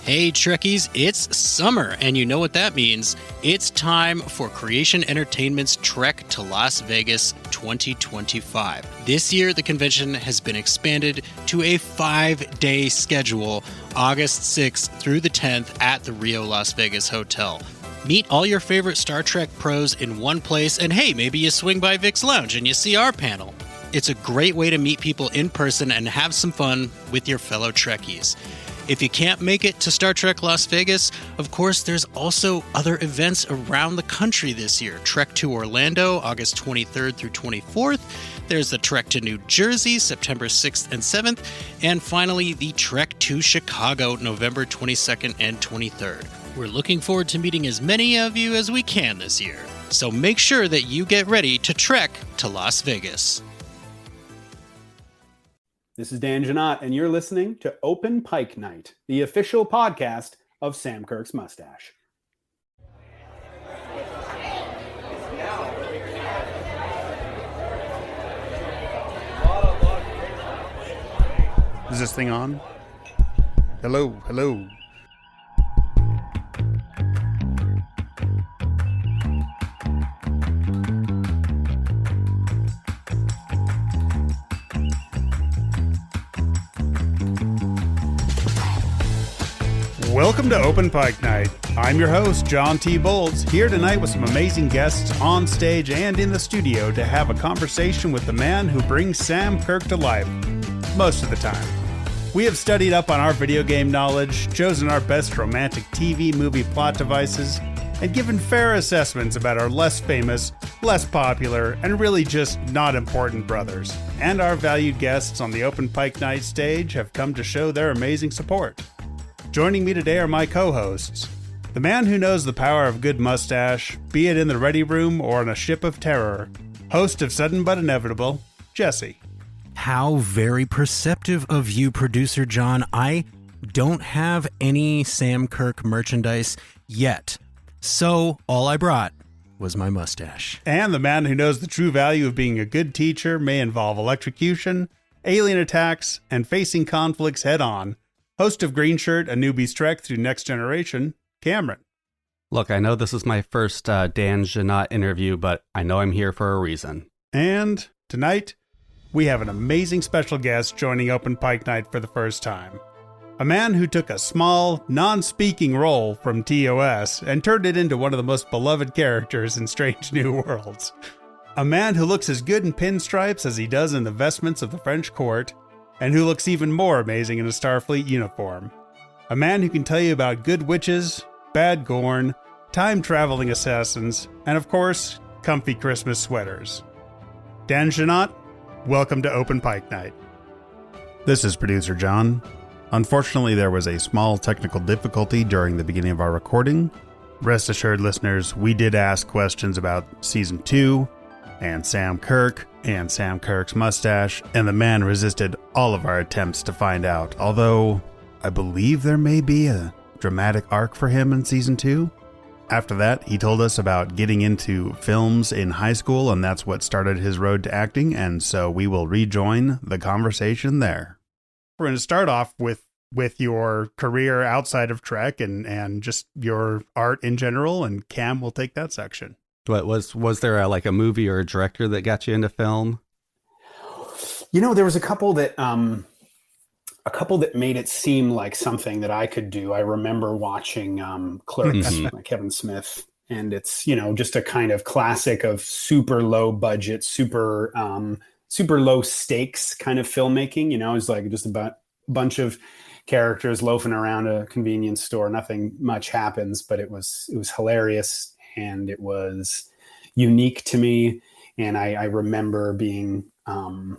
Hey Trekkies, it's summer, and you know what that means. It's time for Creation Entertainment's Trek to Las Vegas 2025. This year, the convention has been expanded to a 5-day schedule, August 6th through the 10th at the Rio Las Vegas Hotel. Meet all your favorite Star Trek pros in one place, and hey, maybe you swing by Vic's Lounge and you see our panel. It's a great way to meet people in person and have some fun with your fellow Trekkies. If you can't make it to Star Trek Las Vegas, of course, there's also other events around the country this year. Trek to Orlando, August 23rd through 24th. There's the Trek to New Jersey, September 6th and 7th. And finally, the Trek to Chicago, November 22nd and 23rd. We're looking forward to meeting as many of you as we can this year. So make sure that you get ready to trek to Las Vegas. This is Dan Jeannotte, and you're listening to Open Pike Night, the official podcast of Sam Kirk's Moustache. Is this thing on? Hello, hello. Welcome to Open Pike Night. I'm your host, John T. Bolds, here tonight with some amazing guests on stage and in the studio to have a conversation with the man who brings Sam Kirk to life, most of the time. We have studied up on our video game knowledge, chosen our best romantic TV movie plot devices, and given fair assessments about our less famous, less popular, and really just not important brothers. And our valued guests on the Open Pike Night Stage have come to show their amazing support. Joining me today are my co-hosts. The man who knows the power of good mustache, be it in the ready room or on a ship of terror. Host of Sudden But Inevitable, Jesse. How very perceptive of you, Producer John. I don't have any Sam Kirk merchandise yet. So all I brought was my mustache. And the man who knows the true value of being a good teacher may involve electrocution, alien attacks, and facing conflicts head-on. Host of Green Shirt, A Newbie's Trek Through Next Generation, Cameron. Look, I know this is my first Dan Jeannotte interview, but I know I'm here for a reason. And tonight, we have an amazing special guest joining Open Pike Night for the first time. A man who took a small, non-speaking role from TOS and turned it into one of the most beloved characters in Strange New Worlds. A man who looks as good in pinstripes as he does in the vestments of the French court, and who looks even more amazing in a Starfleet uniform. A man who can tell you about good witches, bad Gorn, time-traveling assassins, and of course, comfy Christmas sweaters. Dan Jeannotte, welcome to Open Pike Night. This is Producer John. Unfortunately, there was a small technical difficulty during the beginning of our recording. Rest assured, listeners, we did ask questions about Season 2, and Sam Kirk, and Sam Kirk's mustache, and the man resisted all of our attempts to find out, although I believe there may be a dramatic arc for him in Season 2. After that, he told us about getting into films in high school, and that's what started his road to acting, and so we will rejoin the conversation there. We're going to start off with your career outside of Trek and just your art in general, and Cam will take that section. What was there a movie or a director that got you into film? You know, there was a couple that made it seem like something that I could do. I remember watching Clerks by Kevin Smith, and it's, you know, just a kind of classic of super low budget, super low stakes kind of filmmaking. You know, it's like just about a bunch of characters loafing around a convenience store. Nothing much happens, but it was hilarious. And it was unique to me. And I remember being kind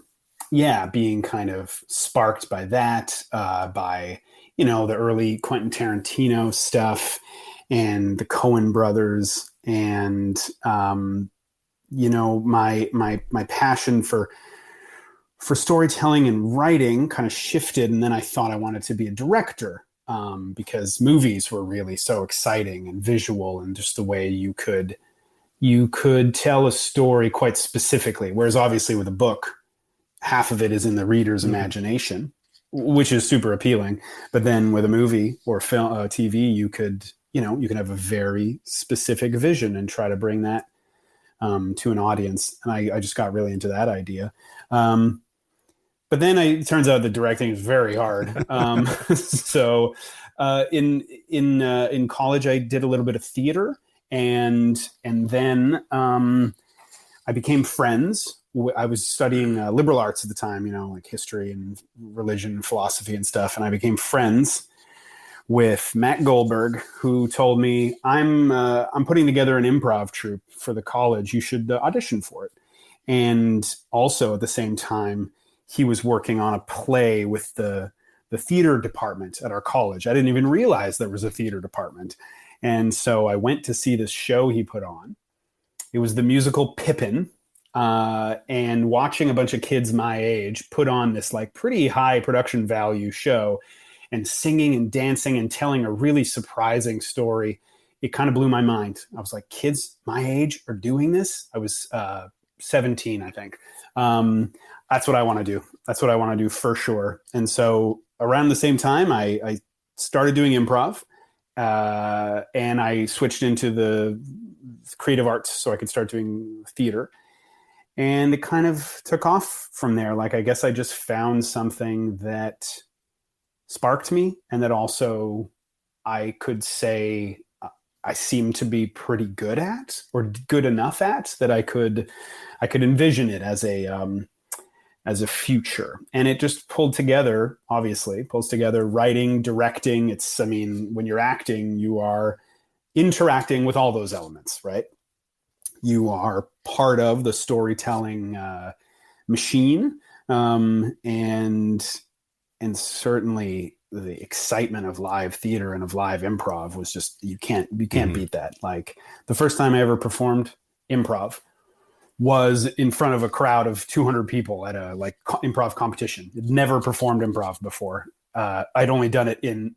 of sparked by that, by, you know, the early Quentin Tarantino stuff and the Coen brothers. And, you know, my passion for storytelling and writing kind of shifted. And then I thought I wanted to be a director. Because movies were really so exciting and visual, and just the way you could tell a story quite specifically. Whereas obviously with a book, half of it is in the reader's imagination. which is super appealing. But then with a movie or film, TV, you could have a very specific vision and try to bring that to an audience. And I just got really into that idea. But then it turns out that directing is very hard. So in college, I did a little bit of theater, and then I became friends. I was studying liberal arts at the time, like history and religion and philosophy and stuff. And I became friends with Matt Goldberg, who told me, I'm putting together an improv troupe for the college. You should audition for it. And also at the same time, he was working on a play with the theater department at our college. I didn't even realize there was a theater department. And so I went to see this show he put on. It was the musical Pippin. And watching a bunch of kids my age put on this like pretty high production value show and singing and dancing and telling a really surprising story, it kind of blew my mind. I was like, kids my age are doing this? I was 17, I think. That's what I want to do. That's what I want to do for sure. And so around the same time, I started doing improv, and I switched into the creative arts so I could start doing theater. And it kind of took off from there. Like, I guess I just found something that sparked me, and that also I could say I seem to be pretty good at, or good enough at, that I could envision it as a future. And it just pulls together writing, directing. When you're acting, you are interacting with all those elements, right? You are part of the storytelling machine, and certainly the excitement of live theater and of live improv was just, you can't beat that. Like, the first time I ever performed improv was in front of a crowd of 200 people at a improv competition. I'd never performed improv before. I'd only done it in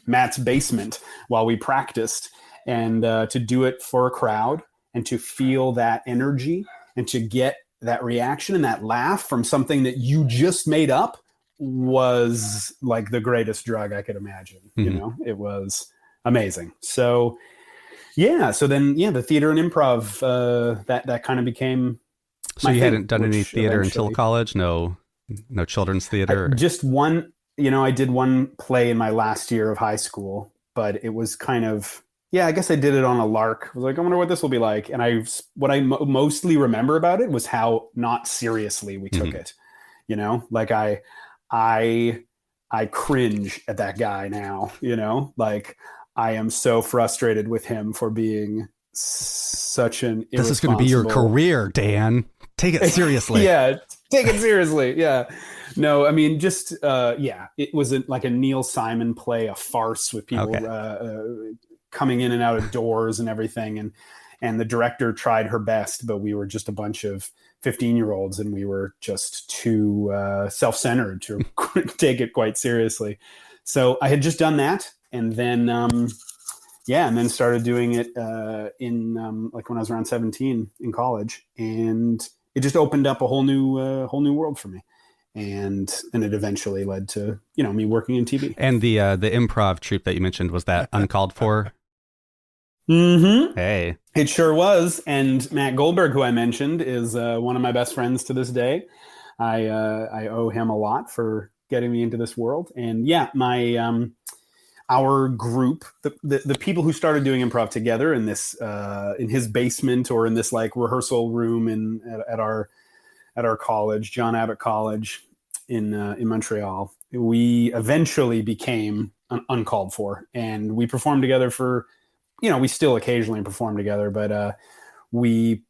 Matt's basement while we practiced, and to do it for a crowd and to feel that energy and to get that reaction and that laugh from something that you just made up was like the greatest drug I could imagine. It was amazing. So then the theater and improv, that kind of became So you hadn't done any theater until college? No children's theater? Just one, I did one play in my last year of high school, but it was kind of, I guess I did it on a lark. I was like, I wonder what this will be like. And what I mostly remember about it was how not seriously we took it. Like I cringe at that guy now, like I am so frustrated with him for being such an irresponsible... This is going to be your career, Dan. Take it seriously. Yeah, take it seriously. Yeah. No, I mean, just, it was like a Neil Simon play, a farce with people coming in and out of doors and everything. And the director tried her best, but we were just a bunch of 15-year-olds, and we were just too self-centered to take it quite seriously. So I had just done that, and then and then started doing it in like when I was around 17 in college, and it just opened up a whole new world for me. And it eventually led to me working in TV. And the improv troupe that you mentioned, was that uncalled for? Mm-hmm. Hey, it sure was. And Matt Goldberg, who I mentioned, is one of my best friends to this day. I owe him a lot for getting me into this world. And our group, the people who started doing improv together in this in his basement or in this like rehearsal room at our college, John Abbott College in Montreal, we eventually became uncalled for, and we performed together for, we still occasionally perform together, but we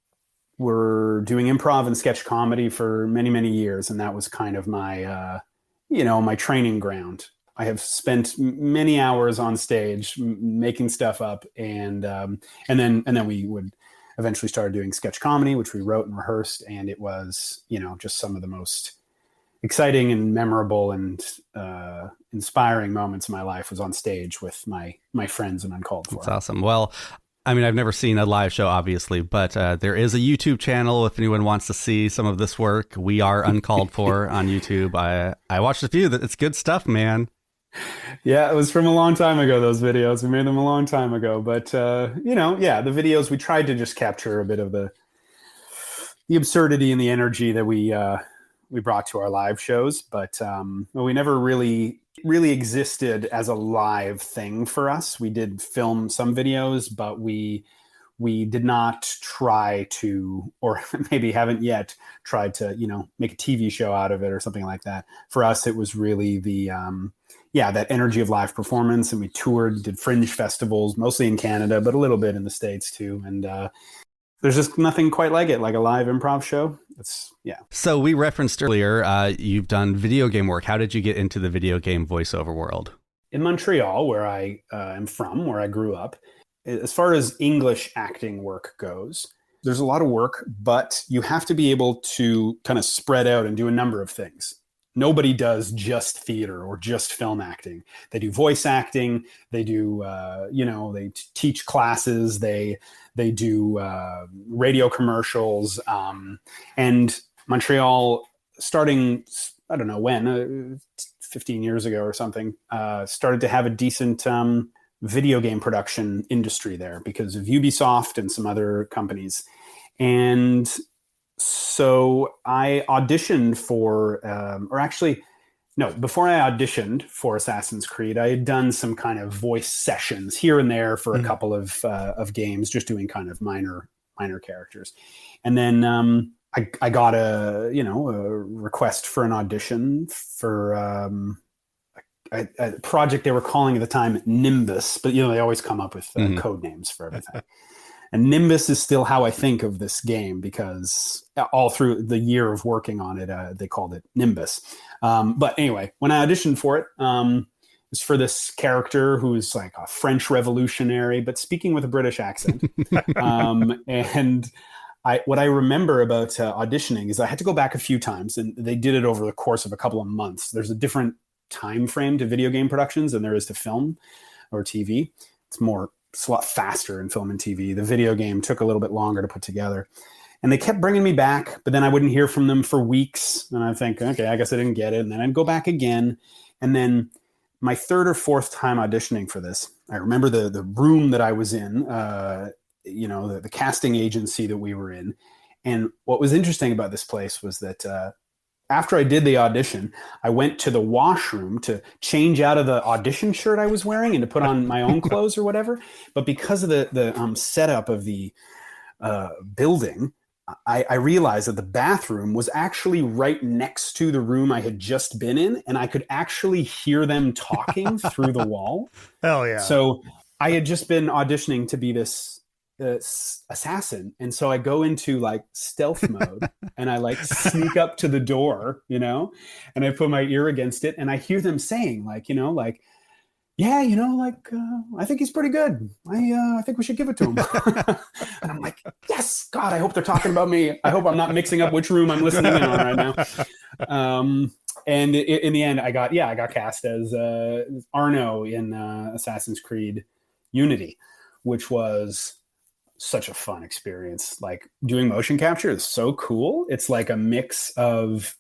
were doing improv and sketch comedy for many, many years, and that was kind of my my training ground. I have spent many hours on stage making stuff up, and then we would eventually start doing sketch comedy, which we wrote and rehearsed, and it was just some of the most exciting and memorable and inspiring moments of my life was on stage with my friends and uncalled for. That's awesome. Well, I mean, I've never seen a live show, obviously, but there is a YouTube channel if anyone wants to see some of this work. We are uncalled for on YouTube. I watched a few. It's good stuff, man. Yeah, it was from a long time ago, those videos. We made them a long time ago. But, the videos, we tried to just capture a bit of the absurdity and the energy that we brought to our live shows. But we never really existed as a live thing for us. We did film some videos, but we did not try to, or maybe haven't yet tried to, make a TV show out of it or something like that. For us, it was really the, that energy of live performance. And we toured, did fringe festivals, mostly in Canada, but a little bit in the States too. And there's just nothing quite like it, like a live improv show. So we referenced earlier, you've done video game work. How did you get into the video game voiceover world? In Montreal, where I am from, where I grew up, as far as English acting work goes, there's a lot of work, but you have to be able to kind of spread out and do a number of things. Nobody does just theater or just film acting. They do voice acting. They do, they teach classes. They do radio commercials. And Montreal, starting, I don't know when, 15 years ago or something, started to have a decent video game production industry there because of Ubisoft and some other companies. And so I auditioned for, before I auditioned for Assassin's Creed, I had done some kind of voice sessions here and there for a couple of games, just doing kind of minor characters. And then I got a request for an audition for a project they were calling at the time Nimbus, but they always come up with code names for everything. And Nimbus is still how I think of this game because all through the year of working on it, they called it Nimbus. But anyway, when I auditioned for it, it was for this character who's like a French revolutionary, but speaking with a British accent. And what I remember about auditioning is I had to go back a few times, and they did it over the course of a couple of months. There's a different time frame to video game productions than there is to film or TV. It's a lot faster in film and TV. The video game took a little bit longer to put together. And they kept bringing me back, but then I wouldn't hear from them for weeks. And I think, okay, I guess I didn't get it. And then I'd go back again. And then my third or fourth time auditioning for this, I remember the room that I was in, the casting agency that we were in. And what was interesting about this place was that after I did the audition, I went to the washroom to change out of the audition shirt I was wearing and to put on my own clothes or whatever. But because of the setup of the building, I realized that the bathroom was actually right next to the room I had just been in, and I could actually hear them talking through the wall. Hell yeah. So I had just been auditioning to be this assassin, and so I go into like stealth mode and I like sneak up to the door, and I put my ear against it, and I hear them saying I think he's pretty good. I think we should give it to him. And I'm like, yes, God, I hope they're talking about me. I hope I'm not mixing up which room I'm listening in on right now. And in the end, I got cast as Arno in Assassin's Creed Unity, which was such a fun experience. Like doing motion capture is so cool. It's like a mix of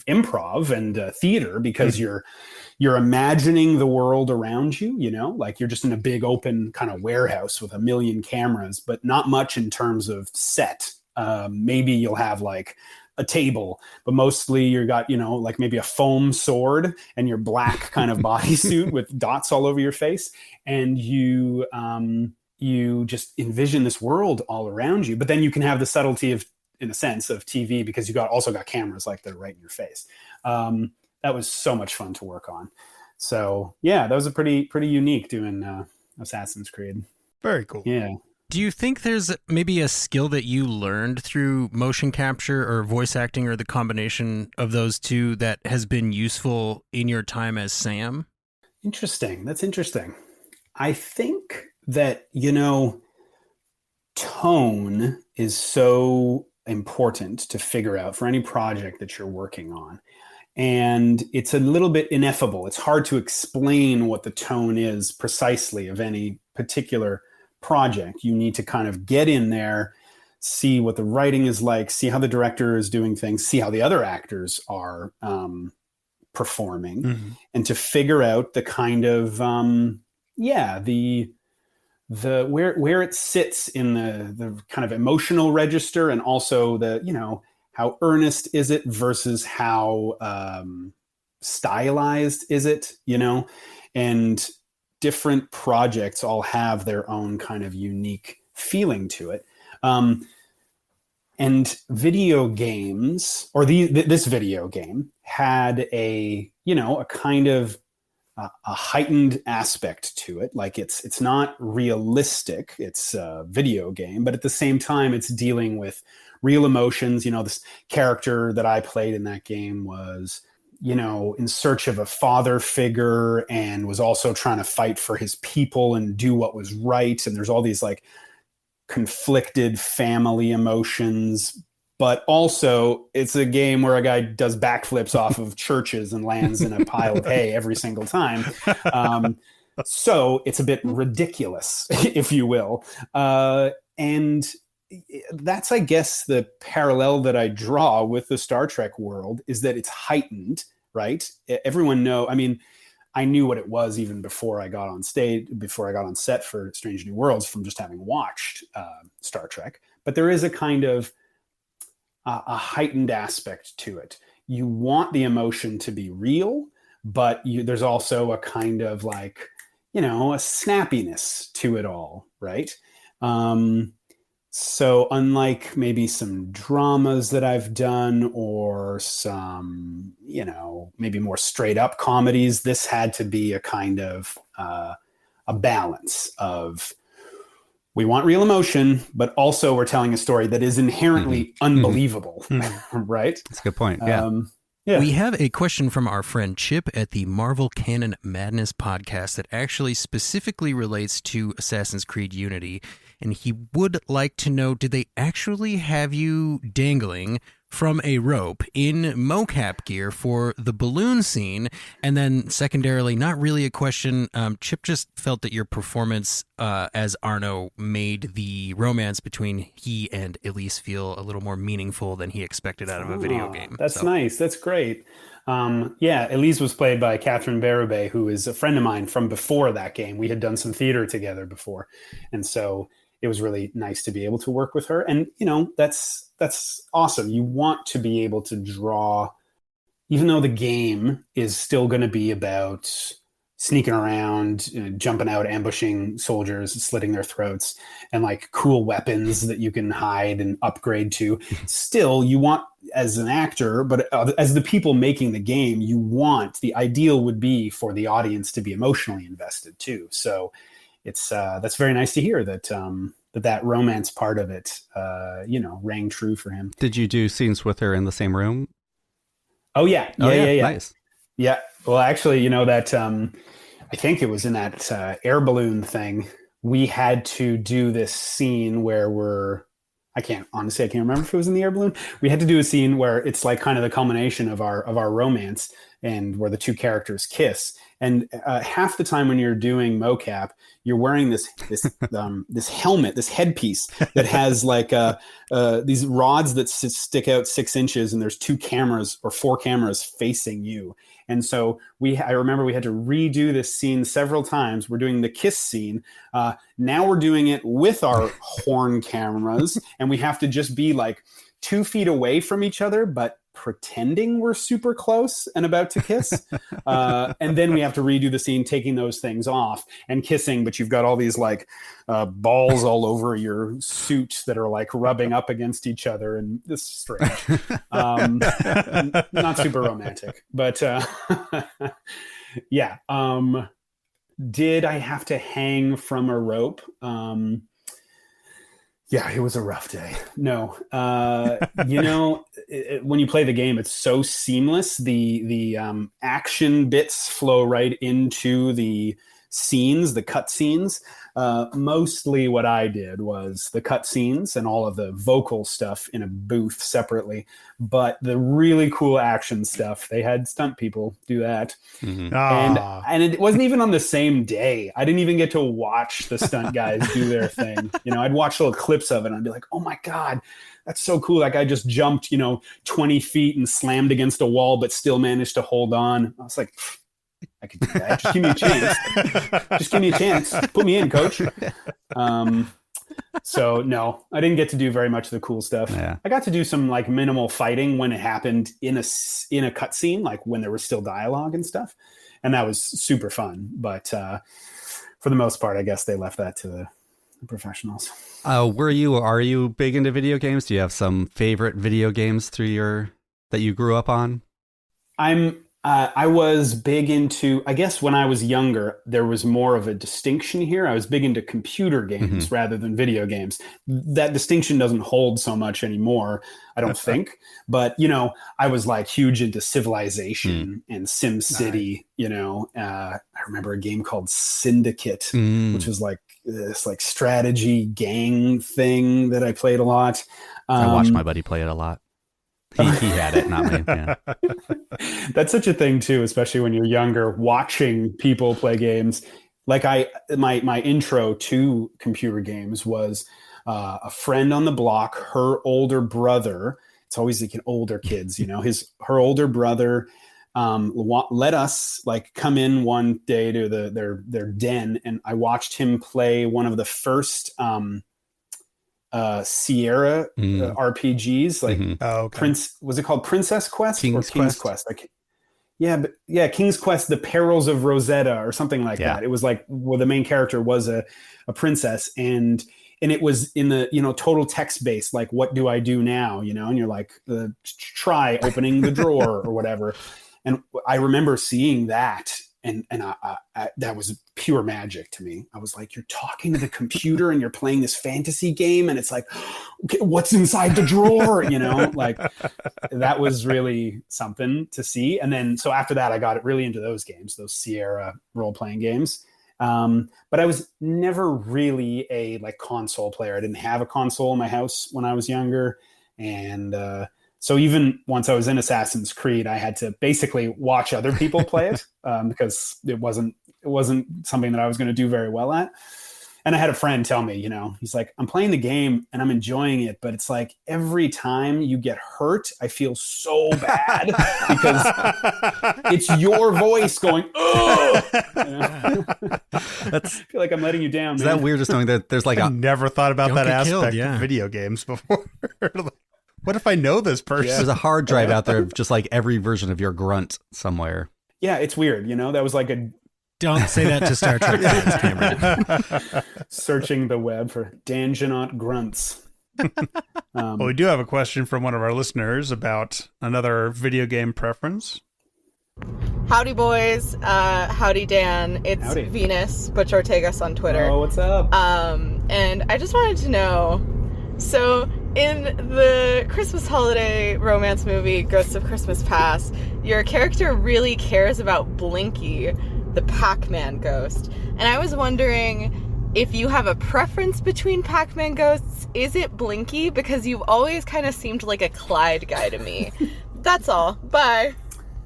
improv and theater because you're imagining the world around you, like you're just in a big open kind of warehouse with a million cameras, but not much in terms of set. Maybe you'll have like a table, but mostly you got, like maybe a foam sword and your black kind of bodysuit with dots all over your face. And you just envision this world all around you, but then you can have the subtlety of, in a sense, of TV because you also got cameras like they're right in your face. That was so much fun to work on. So yeah, that was a pretty unique doing Assassin's Creed. Very cool. Yeah. Do you think there's maybe a skill that you learned through motion capture or voice acting or the combination of those two that has been useful in your time as Sam? Interesting. That's interesting. I think that, tone is so important to figure out for any project that you're working on. And it's a little bit ineffable. It's hard to explain what the tone is precisely of any particular project. You need to kind of get in there, see what the writing is like, see how the director is doing things, see how the other actors are performing, and to figure out the kind of the where it sits in the kind of emotional register, and also the, you know, how earnest is it versus how stylized is it, you know. And different projects all have their own kind of unique feeling to it. And video games, or this video game, had a, you know, a kind of a heightened aspect to it. Like it's not realistic. It's a video game, but at the same time, it's dealing with real emotions. You know, this character that I played in that game was, you know, in search of a father figure, and was also trying to fight for his people and do what was right. And there's all these like conflicted family emotions, but also it's a game where a guy does backflips off of churches and lands in a pile of hay every single time. So it's a bit ridiculous, if you will. And that's, I guess, the parallel that I draw with the Star Trek world, is that it's heightened, right? Everyone I mean, I knew what it was even before I got on set for Strange New Worlds, from just having watched Star Trek. But there is a kind of a heightened aspect to it. You want the emotion to be real, but there's also a kind of like, you know, a snappiness to it all, right? So unlike maybe some dramas that I've done, or some, you know, maybe more straight up comedies, this had to be a kind of a balance of, we want real emotion, but also we're telling a story that is inherently unbelievable, right? That's a good point. Yeah. Yeah. We have a question from our friend Chip at the Marvel Canon Madness podcast that actually specifically relates to Assassin's Creed Unity. And he would like to know, did they actually have you dangling from a rope in mocap gear for the balloon scene? And then secondarily, not really a question, Chip just felt that your performance as Arno made the romance between he and Elise feel a little more meaningful than he expected out of a video game. That's nice. That's great. Yeah, Elise was played by Catherine Berube, who is a friend of mine from before that game. We had done some theater together before. And so it was really nice to be able to work with her. And, you know, that's awesome. You want to be able to draw, even though the game is still going to be about sneaking around, you know, jumping out, ambushing soldiers, slitting their throats, and like cool weapons that you can hide and upgrade to. Still, you want, as an actor, but as the people making the game, you want, the ideal would be for the audience to be emotionally invested too. So it's that's very nice to hear that that romance part of it, you know, rang true for him. Did you do scenes with her in the same room? Oh yeah, yeah. Nice. Yeah. Well, actually, you know that I think it was in that air balloon thing. We had to do this scene where I can't remember if it was in the air balloon. We had to do a scene where it's like kind of the culmination of our romance, and where the two characters kiss. And half the time when you're doing mocap, you're wearing this helmet, this headpiece that has like these rods that stick out 6 inches, and there's 2 cameras or 4 cameras facing you. And so I remember we had to redo this scene several times. We're doing the kiss scene. Now we're doing it with our horn cameras, and we have to just be like 2 feet away from each other, but pretending we're super close and about to kiss. And then we have to redo the scene, taking those things off and kissing, but you've got all these like balls all over your suit that are like rubbing up against each other. And this is strange. Not super romantic, but yeah. Did I have to hang from a rope? Yeah, it was a rough day. No, you know, when you play the game, it's so seamless. The action bits flow right into the scenes, the cut scenes. Mostly what I did was the cut scenes and all of the vocal stuff in a booth separately. But the really cool action stuff, they had stunt people do that. Mm-hmm. And it wasn't even on the same day. I didn't even get to watch the stunt guys do their thing. I'd watch little clips of it and I'd be like, oh my God, that's so cool. That guy just jumped, 20 feet and slammed against a wall, but still managed to hold on. I was like, I could do that. Just give me a chance. Just give me a chance. Put me in, coach. So no, I didn't get to do very much of the cool stuff. Yeah. I got to do some like minimal fighting when it happened in a cutscene, like when there was still dialogue and stuff. And that was super fun. But for the most part, I guess they left that to the professionals. Are you big into video games? Do you have some favorite video games that you grew up on? I was big into, I guess when I was younger, there was more of a distinction here. I was big into computer games rather than video games. That distinction doesn't hold so much anymore, I don't think. But, I was like huge into Civilization and SimCity, I remember a game called Syndicate, which was like this like strategy gang thing that I played a lot. I watched my buddy play it a lot. He had it, not me. Yeah. That's such a thing too, especially when you're younger, watching people play games. Like my intro to computer games was a friend on the block, her older brother. It's always like older kids, her older brother let us like come in one day to their den, and I watched him play one of the first Sierra RPGs, like was it called Princess Quest or King's Quest? King's Quest, The Perils of Rosetta or something like that. It was like where the main character was a princess, and it was in the total text based, like what do I do now, and you're like try opening the drawer or whatever. And I remember seeing that. And I that was pure magic to me. I was like, you're talking to the computer and you're playing this fantasy game, and it's like, okay, what's inside the drawer? Like that was really something to see. And then so after that, I got really into those games, those Sierra role-playing games. But I was never really a like console player. I didn't have a console in my house when I was younger, and so even once I was in Assassin's Creed, I had to basically watch other people play it because it wasn't something that I was going to do very well at. And I had a friend tell me, he's like, I'm playing the game and I'm enjoying it, but it's like every time you get hurt, I feel so bad because it's your voice going, oh, I feel like I'm letting you down. Is that weird just knowing that there's like I never thought about that aspect killed, of video games before. What if I know this person? There's a hard drive out there of just like every version of your grunt somewhere. Yeah, it's weird. That was like a... Don't say that to Star Trek fans, Cameron. Searching the web for Dan Jeannotte grunts. Well, we do have a question from one of our listeners about another video game preference. Howdy, boys. Howdy, Dan. It's Howdy. Venus Butch Ortegas on Twitter. Oh, what's up? And I just wanted to know, so in the Christmas holiday romance movie Ghosts of Christmas Past, your character really cares about Blinky, the Pac-Man ghost. And I was wondering if you have a preference between Pac-Man ghosts. Is it Blinky? Because you've always kind of seemed like a Clyde guy to me. That's all. Bye.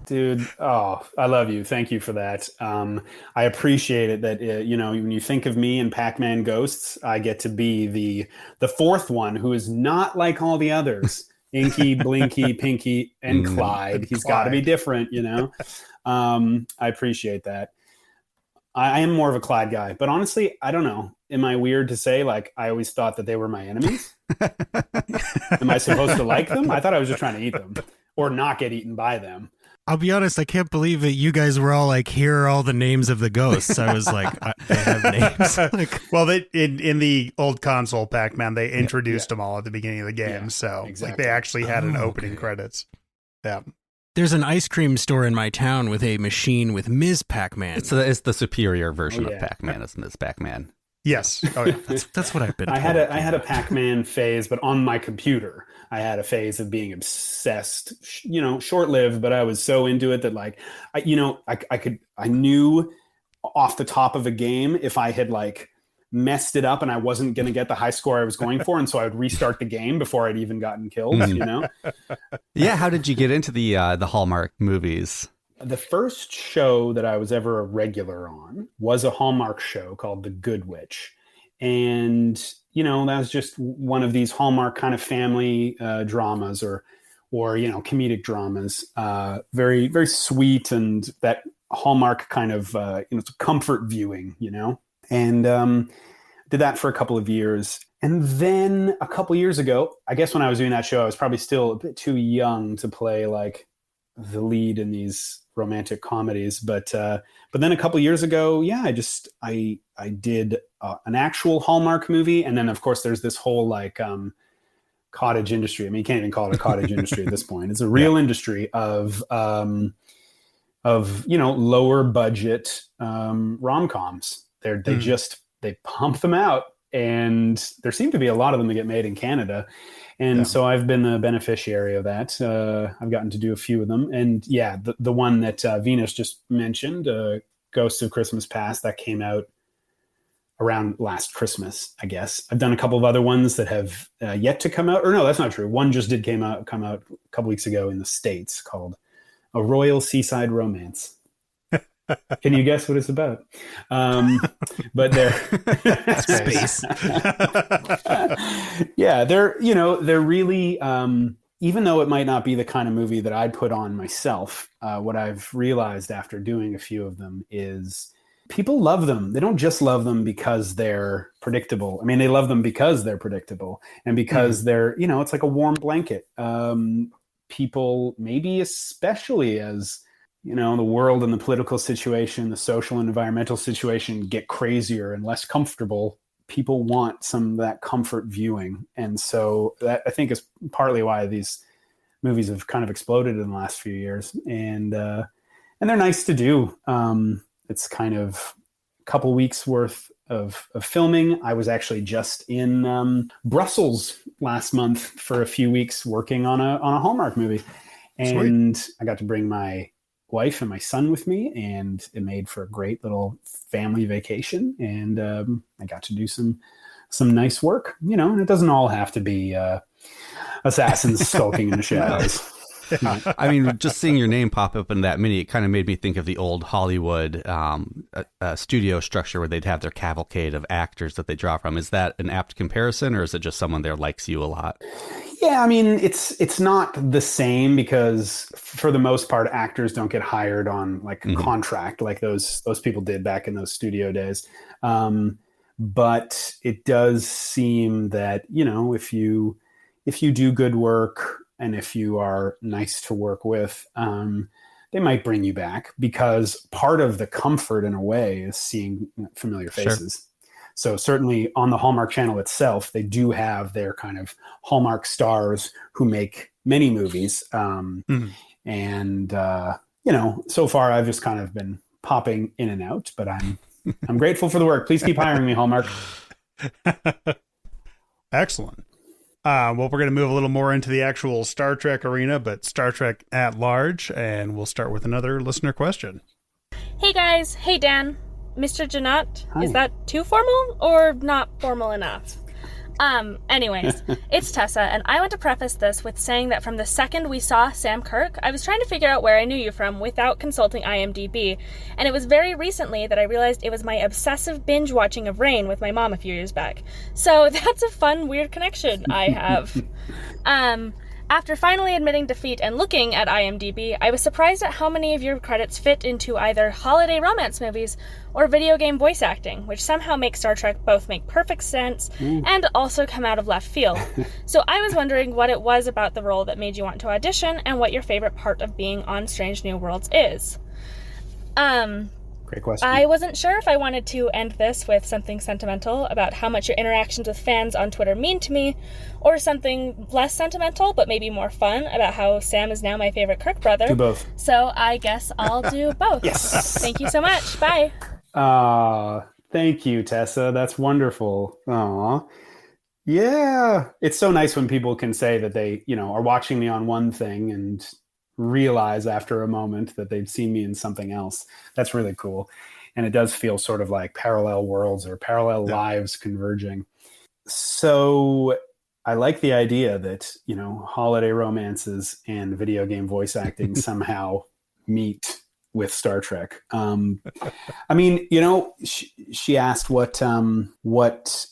Dude, I love you. Thank you for that. I appreciate it that, when you think of me and Pac-Man ghosts, I get to be the fourth one who is not like all the others. Inky, Blinky, Pinky, and Clyde. He's got to be different, I appreciate that. I am more of a Clyde guy, but honestly, I don't know. Am I weird to say, like, I always thought that they were my enemies? Am I supposed to like them? I thought I was just trying to eat them or not get eaten by them. I'll be honest, I can't believe that you guys were all like, here are all the names of the ghosts. I was like, they have names. Well, in the old console Pac-Man, they introduced them all at the beginning of the game. So exactly. they actually had an opening credits. Yeah. There's an ice cream store in my town with a machine with Ms. Pac-Man. It's the superior version of Pac-Man. It's Ms. Pac-Man. Yes. Oh, yeah. That's what I've been I told. had a Pac-Man phase, but on my computer. I had a phase of being obsessed, short-lived, but I was so into it that like, I knew off the top of a game if I had like messed it up and I wasn't going to get the high score I was going for. And so I would restart the game before I'd even gotten killed, you know? Yeah. How did you get into the Hallmark movies? The first show that I was ever a regular on was a Hallmark show called The Good Witch. And, you know, that was just one of these Hallmark kind of family dramas or, you know, comedic dramas. Very, very sweet. And that Hallmark kind of, it's comfort viewing, you know? And did that for a couple of years. And then a couple years ago, I guess when I was doing that show, I was probably still a bit too young to play like the lead in these romantic comedies. But then a couple of years ago, yeah, I did an actual Hallmark movie. And then of course there's this whole like cottage industry. I mean, you can't even call it a cottage industry at this point. It's a real industry of, you know, lower budget rom-coms. They pump them out, and there seem to be a lot of them that get made in Canada. And so I've been the beneficiary of that. I've gotten to do a few of them. And yeah, the one that Venus just mentioned, Ghosts of Christmas Past, that came out around last Christmas, I guess. I've done a couple of other ones that have yet to come out. Or no, that's not true. One just did come out a couple weeks ago in the States called A Royal Seaside Romance. Can you guess what it's about? But they're Space. Yeah, they're really, even though it might not be the kind of movie that I'd put on myself, what I've realized after doing a few of them is people love them. They don't just love them because they're predictable. I mean, they love them because they're predictable and because they're, you know, it's like a warm blanket. People, maybe especially as, you know, the world and the political situation, the social and environmental situation get crazier and less comfortable, people want some of that comfort viewing. And so that, I think, is partly why these movies have kind of exploded in the last few years. And they're nice to do. It's kind of a couple weeks worth of filming. I was actually just in Brussels last month for a few weeks working on a Hallmark movie. And Sweet. I got to bring my wife and my son with me, and it made for a great little family vacation. And I got to do some nice work, you know, and it doesn't all have to be assassins skulking in the shadows. I mean, just seeing your name pop up in that mini, it kind of made me think of the old Hollywood studio structure where they'd have their cavalcade of actors that they draw from. Is that an apt comparison, or is it just someone there likes you a lot? Yeah, I mean, it's not the same because for the most part, actors don't get hired on like a contract like those people did back in those studio days. But it does seem that, you know, if you do good work and if you are nice to work with, they might bring you back, because part of the comfort in a way is seeing familiar faces. Sure. So certainly on the Hallmark Channel itself, they do have their kind of Hallmark stars who make many movies. And, you know, so far I've just kind of been popping in and out, but I'm grateful for the work. Please keep hiring me, Hallmark. Excellent. Well, we're going to move a little more into the actual Star Trek arena, but Star Trek at large, and we'll start with another listener question. Hey guys. Hey Dan. Mr. Jeannotte. Hi. Is that too formal or not formal enough? Anyways, it's Tessa, and I want to preface this with saying that from the second we saw Sam Kirk, I was trying to figure out where I knew you from without consulting IMDb, and it was very recently that I realized it was my obsessive binge watching of Rain with my mom a few years back. So that's a fun, weird connection I have. After finally admitting defeat and looking at IMDb, I was surprised at how many of your credits fit into either holiday romance movies or video game voice acting, which somehow makes Star Trek both make perfect sense and also come out of left field. So I was wondering what it was about the role that made you want to audition and what your favorite part of being on Strange New Worlds is. Great question. I wasn't sure if I wanted to end this with something sentimental about how much your interactions with fans on Twitter mean to me, or something less sentimental but maybe more fun about how Sam is now my favorite Kirk brother. Do both. So I guess I'll do both. Yes. Thank you so much. Bye. Thank you, Tessa. That's wonderful. Aw. Yeah. It's so nice when people can say that they, you know, are watching me on one thing and realize after a moment that they've seen me in something else. That's really cool. and it does feel sort of like parallel worlds or parallel lives converging. So I like the idea that, you know, holiday romances and video game voice acting somehow meet with Star Trek. I mean, you know, she asked what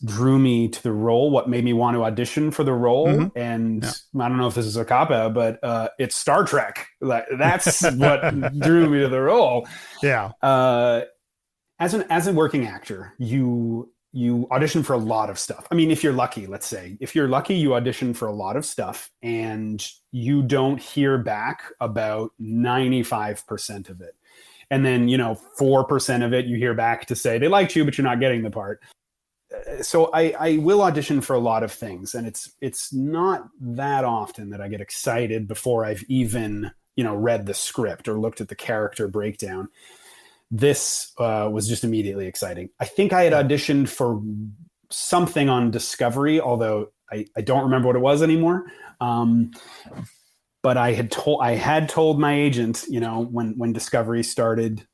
drew me to the role, what made me want to audition for the role. And I don't know if this is a cop-out, but it's Star Trek. Like, that's what drew me to the role. Yeah. As a working actor, you audition for a lot of stuff. I mean, if you're lucky, let's say, you audition for a lot of stuff and you don't hear back about 95% of it. And then, you know, 4% of it, you hear back to say they liked you, but you're not getting the part. So I will audition for a lot of things. And it's not that often that I get excited before I've even, you know, read the script or looked at the character breakdown. This was just immediately exciting. I think I had auditioned for something on Discovery, although I don't remember what it was anymore. But I had told my agent, you know, when Discovery started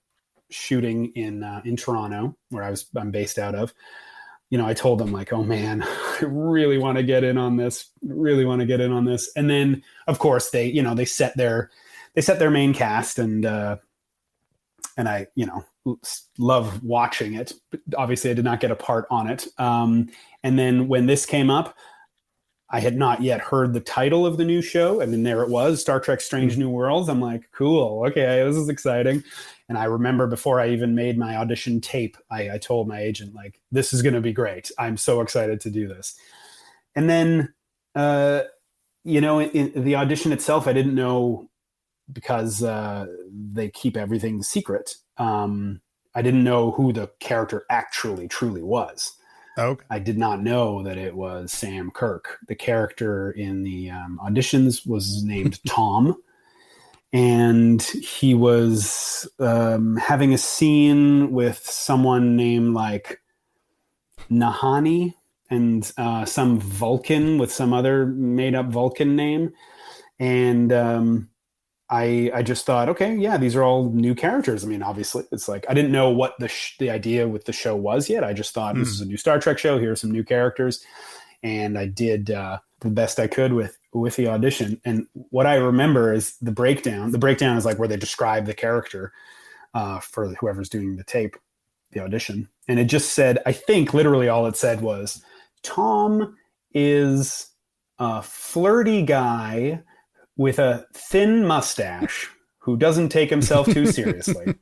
shooting in Toronto, where I'm based out of, you know, I told them, like, oh man, I really want to get in on this. And then, of course, they set their main cast, and I, you know, love watching it. But obviously, I did not get a part on it. And then when this came up, I had not yet heard the title of the new show. And then there it was, Star Trek Strange New Worlds. I'm like, cool. Okay, this is exciting. And I remember before I even made my audition tape, I told my agent, like, this is going to be great. I'm so excited to do this. And then, you know, in the audition itself, I didn't know, because they keep everything secret. I didn't know who the character actually truly was. Okay. I did not know that it was Sam Kirk. The character in the auditions was named Tom, and he was having a scene with someone named like Nahani and some Vulcan with some other made-up Vulcan name. And I just thought, okay, yeah, these are all new characters. I mean, obviously, it's like I didn't know what the idea with the show was yet. I just thought this is a new Star Trek show. Here are some new characters, and I did the best I could with the audition. And what I remember is the breakdown. The breakdown is like where they describe the character for whoever's doing the tape, the audition, and it just said, I think literally all it said was, Tom is a flirty guy with a thin mustache who doesn't take himself too seriously.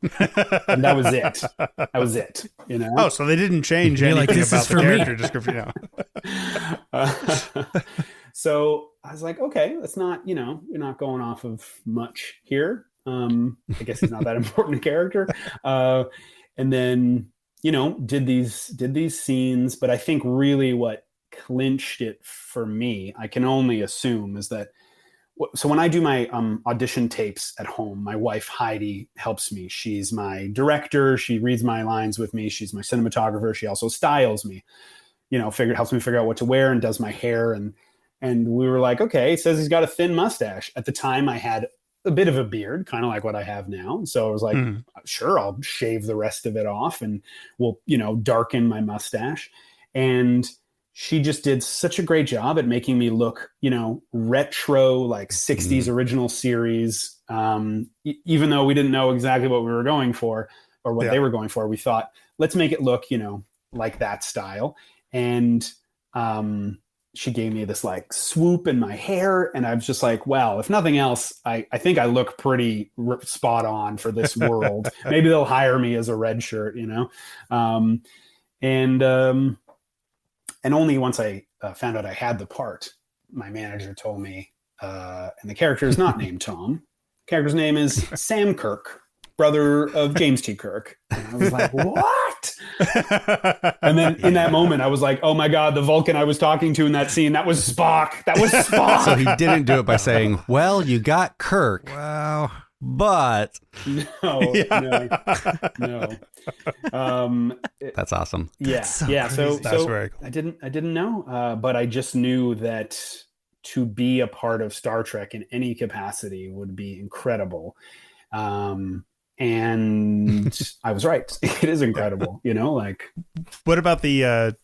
And that was it. You know? Oh, so they didn't change anything like, this about is the for me. character description. Yeah. So I was like, okay, let's not, you know, you're not going off of much here. I guess he's not that important a character. And then, you know, did these scenes, but I think really what clinched it for me, I can only assume, is that, so when I do my audition tapes at home, my wife Heidi helps me. She's my director. She reads my lines with me. She's my cinematographer. She also styles me, you know, helps me figure out what to wear and does my hair. And we were like, okay, he says he's got a thin mustache. At the time I had a bit of a beard, kind of like what I have now. So I was like, sure, I'll shave the rest of it off and we'll, you know, darken my mustache. And she just did such a great job at making me look, you know, retro, like 60s original series. Even though we didn't know exactly what we were going for or what they were going for, we thought, let's make it look, you know, like that style. And she gave me this like swoop in my hair. And I was just like, well, if nothing else, I think I look pretty spot on for this world. Maybe they'll hire me as a red shirt, you know? And only once I found out I had the part, my manager told me, and the character is not named Tom. The character's name is Sam Kirk, brother of James T. Kirk. And I was like, what? And then in that moment, I was like, oh my God, the Vulcan I was talking to in that scene, that was Spock. That was Spock. So he didn't do it by saying, well, you got Kirk. Wow. But no. that's awesome. Yeah. So yeah. So That's very cool. I didn't know, but I just knew that to be a part of Star Trek in any capacity would be incredible. And I was right. It is incredible, like. What about the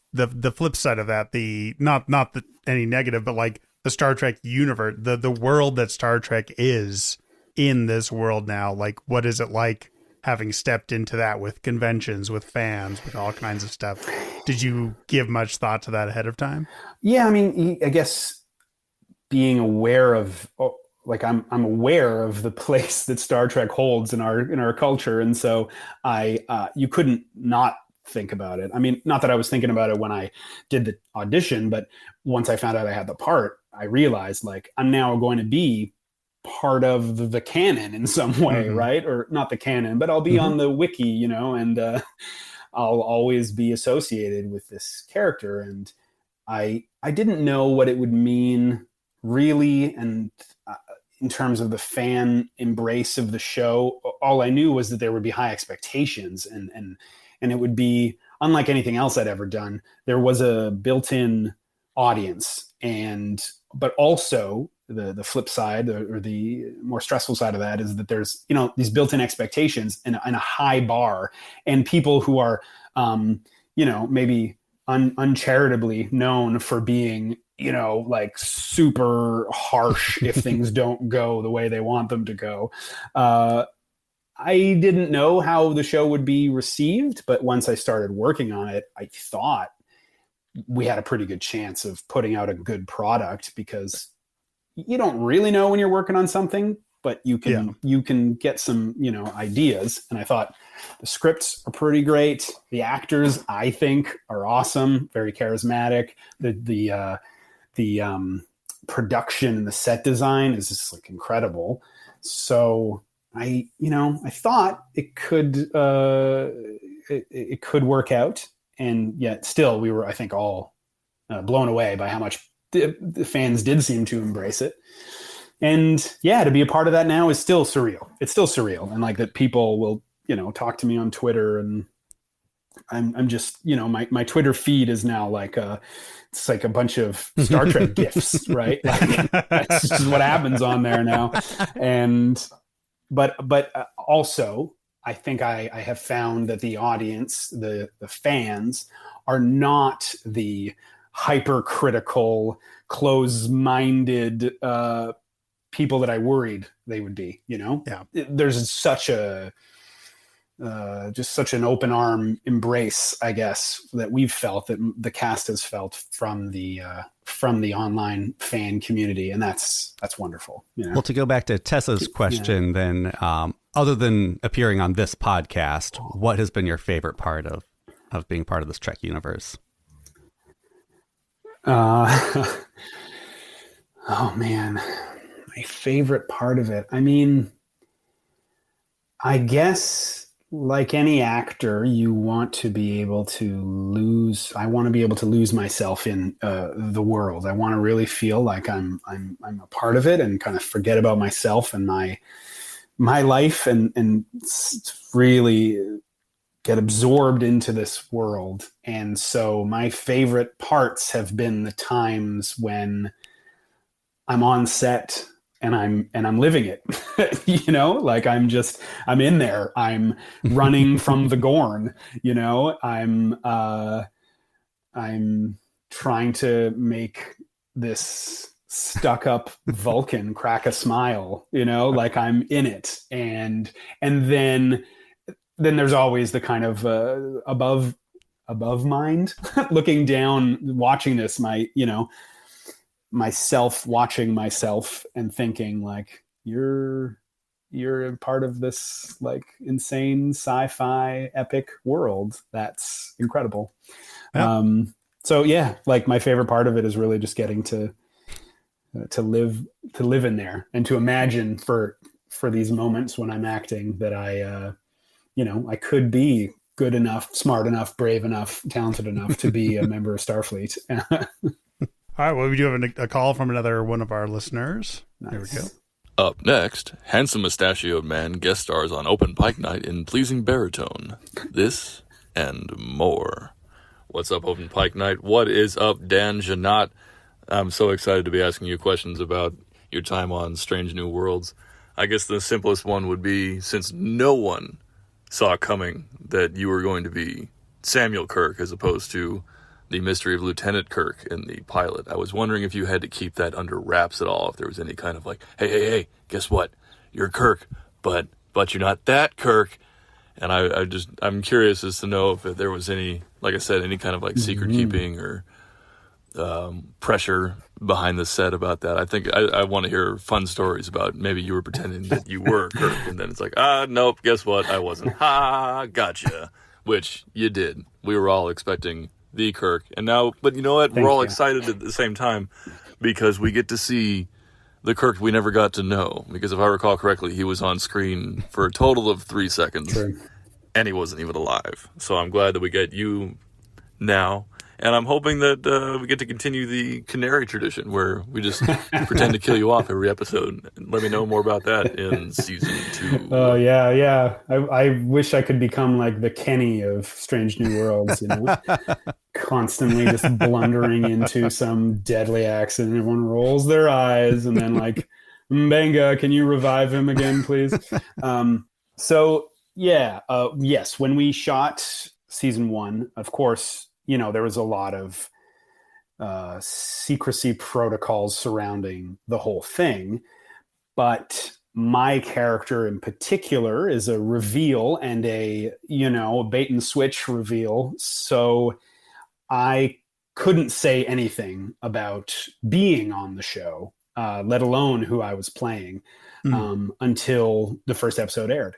flip side of that? The not any negative, but like the Star Trek universe, the world that Star Trek is in this world now. Like, what is it like having stepped into that with conventions, with fans, with all kinds of stuff? Did you give much thought to that ahead of time? Yeah, I mean, I guess being aware of, like, I'm aware of the place that Star Trek holds in our culture, and so you couldn't not think about it. I mean, not that I was thinking about it when I did the audition, but once I found out I had the part, I realized, like, I'm now going to be part of the canon in some way, right? Or not the canon, but I'll be on the wiki, and I'll always be associated with this character. And I didn't know what it would mean really, and in terms of the fan embrace of the show. All I knew was that there would be high expectations, and it would be unlike anything else I'd ever done. There was a built-in audience, but also the flip side, or the more stressful side of that, is that there's, these built-in expectations and a high bar, and people who are, maybe uncharitably known for being, like super harsh if things don't go the way they want them to go. I didn't know how the show would be received, but once I started working on it, I thought we had a pretty good chance of putting out a good product, because you don't really know when you're working on something, but you can get some, ideas. And I thought the scripts are pretty great. The actors, I think, are awesome, very charismatic. The production and the set design is just, like, incredible. So I thought it could work out, and yet still we were, I think, all blown away by how much the fans did seem to embrace it. And yeah, to be a part of that now is still surreal. It's still surreal, and like that people will talk to me on Twitter, and I'm just my Twitter feed is now like it's like a bunch of Star Trek gifs, right? Like, that's just what happens on there now. And but also, I think I have found that the audience, the fans, are not the hypercritical, close-minded people that I worried they would be. Yeah. There's such an open arm embrace, I guess, that we've felt, that the cast has felt from the online fan community, and that's wonderful. Well, to go back to Tessa's question, then, other than appearing on this podcast, what has been your favorite part of being part of this Trek universe? Oh man, my favorite part of it. I mean, I guess, like any actor, you want to be able to lose. I want to be able to lose myself in the world. I want to really feel like I'm a part of it, and kind of forget about myself and my life, and really get absorbed into this world. And so my favorite parts have been the times when I'm on set and I'm living it, like I'm in there, I'm running from the Gorn, I'm trying to make this stuck up Vulcan crack a smile, like I'm in it. And then there's always the kind of above mind looking down, watching this, myself watching myself and thinking, like, you're a part of this, like, insane sci-fi epic world. That's incredible. Yeah. So yeah, like, my favorite part of it is really just getting to live in there, and to imagine for these moments when I'm acting that I could be good enough, smart enough, brave enough, talented enough to be a member of Starfleet. All right, well, we do have a call from another one of our listeners. Nice. There we go. Up next, handsome mustachioed man guest stars on Open Pike Night in pleasing baritone. This and more. What's up, Open Pike Night? What is up, Dan Jeannotte? I'm so excited to be asking you questions about your time on Strange New Worlds. I guess the simplest one would be, since no one saw coming that you were going to be Samuel Kirk as opposed to the mystery of Lieutenant Kirk in the pilot. I was wondering if you had to keep that under wraps at all, if there was any kind of like, hey, guess what? You're Kirk, but you're not that Kirk. And I'm curious as to know if there was any, like I said, any kind of like secret keeping or pressure behind the set about that. I think I want to hear fun stories about maybe you were pretending that you were Kirk, and then it's like, nope, guess what? I wasn't. Gotcha. Which you did. We were all expecting the Kirk, and now, but you know what? We're all excited at the same time because we get to see the Kirk we never got to know. Because if I recall correctly, he was on screen for a total of 3 seconds, and he wasn't even alive. So I'm glad that we get you now. And I'm hoping that we get to continue the Canary tradition where we just pretend to kill you off every episode. Let me know more about that in season 2. Oh, yeah. I wish I could become like the Kenny of Strange New Worlds, constantly just blundering into some deadly accident. Everyone rolls their eyes and then like, Mbenga, can you revive him again, please? Yes, when we shot season 1, of course, there was a lot of secrecy protocols surrounding the whole thing. But my character in particular is a reveal and a bait and switch reveal. So I couldn't say anything about being on the show, let alone who I was playing, until the first episode aired.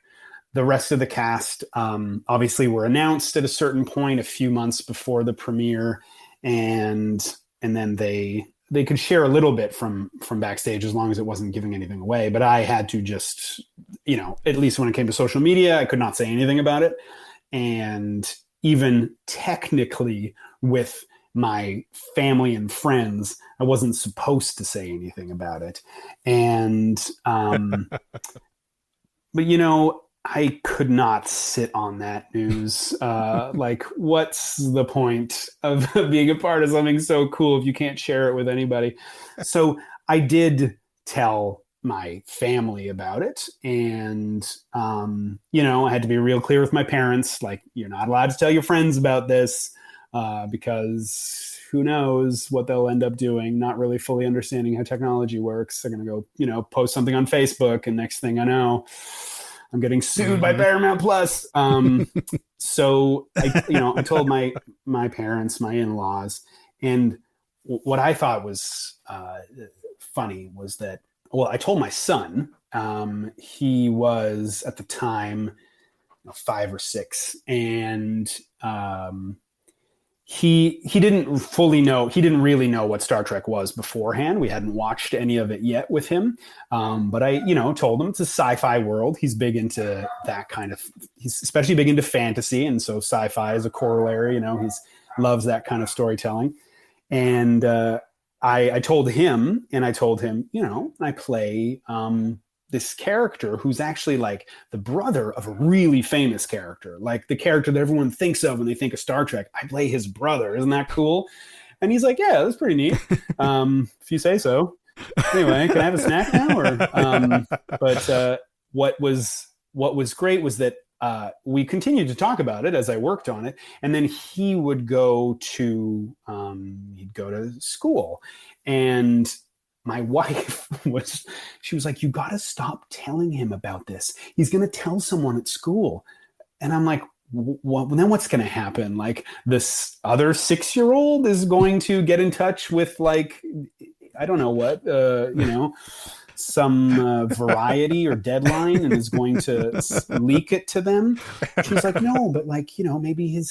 The rest of the cast obviously were announced at a certain point a few months before the premiere, and then they could share a little bit from backstage as long as it wasn't giving anything away. But I had to just, at least when it came to social media, I could not say anything about it. And even technically with my family and friends, I wasn't supposed to say anything about it. And but I could not sit on that news. What's the point of being a part of something so cool if you can't share it with anybody? So I did tell my family about it. And, I had to be real clear with my parents. Like, you're not allowed to tell your friends about this because who knows what they'll end up doing, not really fully understanding how technology works. They're going to go, post something on Facebook, and next thing I know, I'm getting sued by Paramount Plus. So I told my parents, my in-laws, and what I thought was funny was that, I told my son, he was at the time 5 or 6, and he didn't fully know, he didn't really know what Star Trek was beforehand. We hadn't watched any of it yet with him. But I, told him it's a sci-fi world. He's big into that kind of, he's especially big into fantasy. And so sci-fi is a corollary, he's loves that kind of storytelling. And I told him, I play this character who's actually like the brother of a really famous character, like the character that everyone thinks of when they think of Star Trek. I play his brother. Isn't that cool? And he's like, yeah, that's pretty neat. If you say so. Anyway, can I have a snack now? But what was great was that we continued to talk about it as I worked on it. And then he would go to school, and my wife was like, you got to stop telling him about this. He's going to tell someone at school. And I'm like, well, then what's going to happen? Like, this other 6-year-old is going to get in touch with, like, I don't know what, some variety or deadline, and is going to leak it to them. She's like, no, but maybe he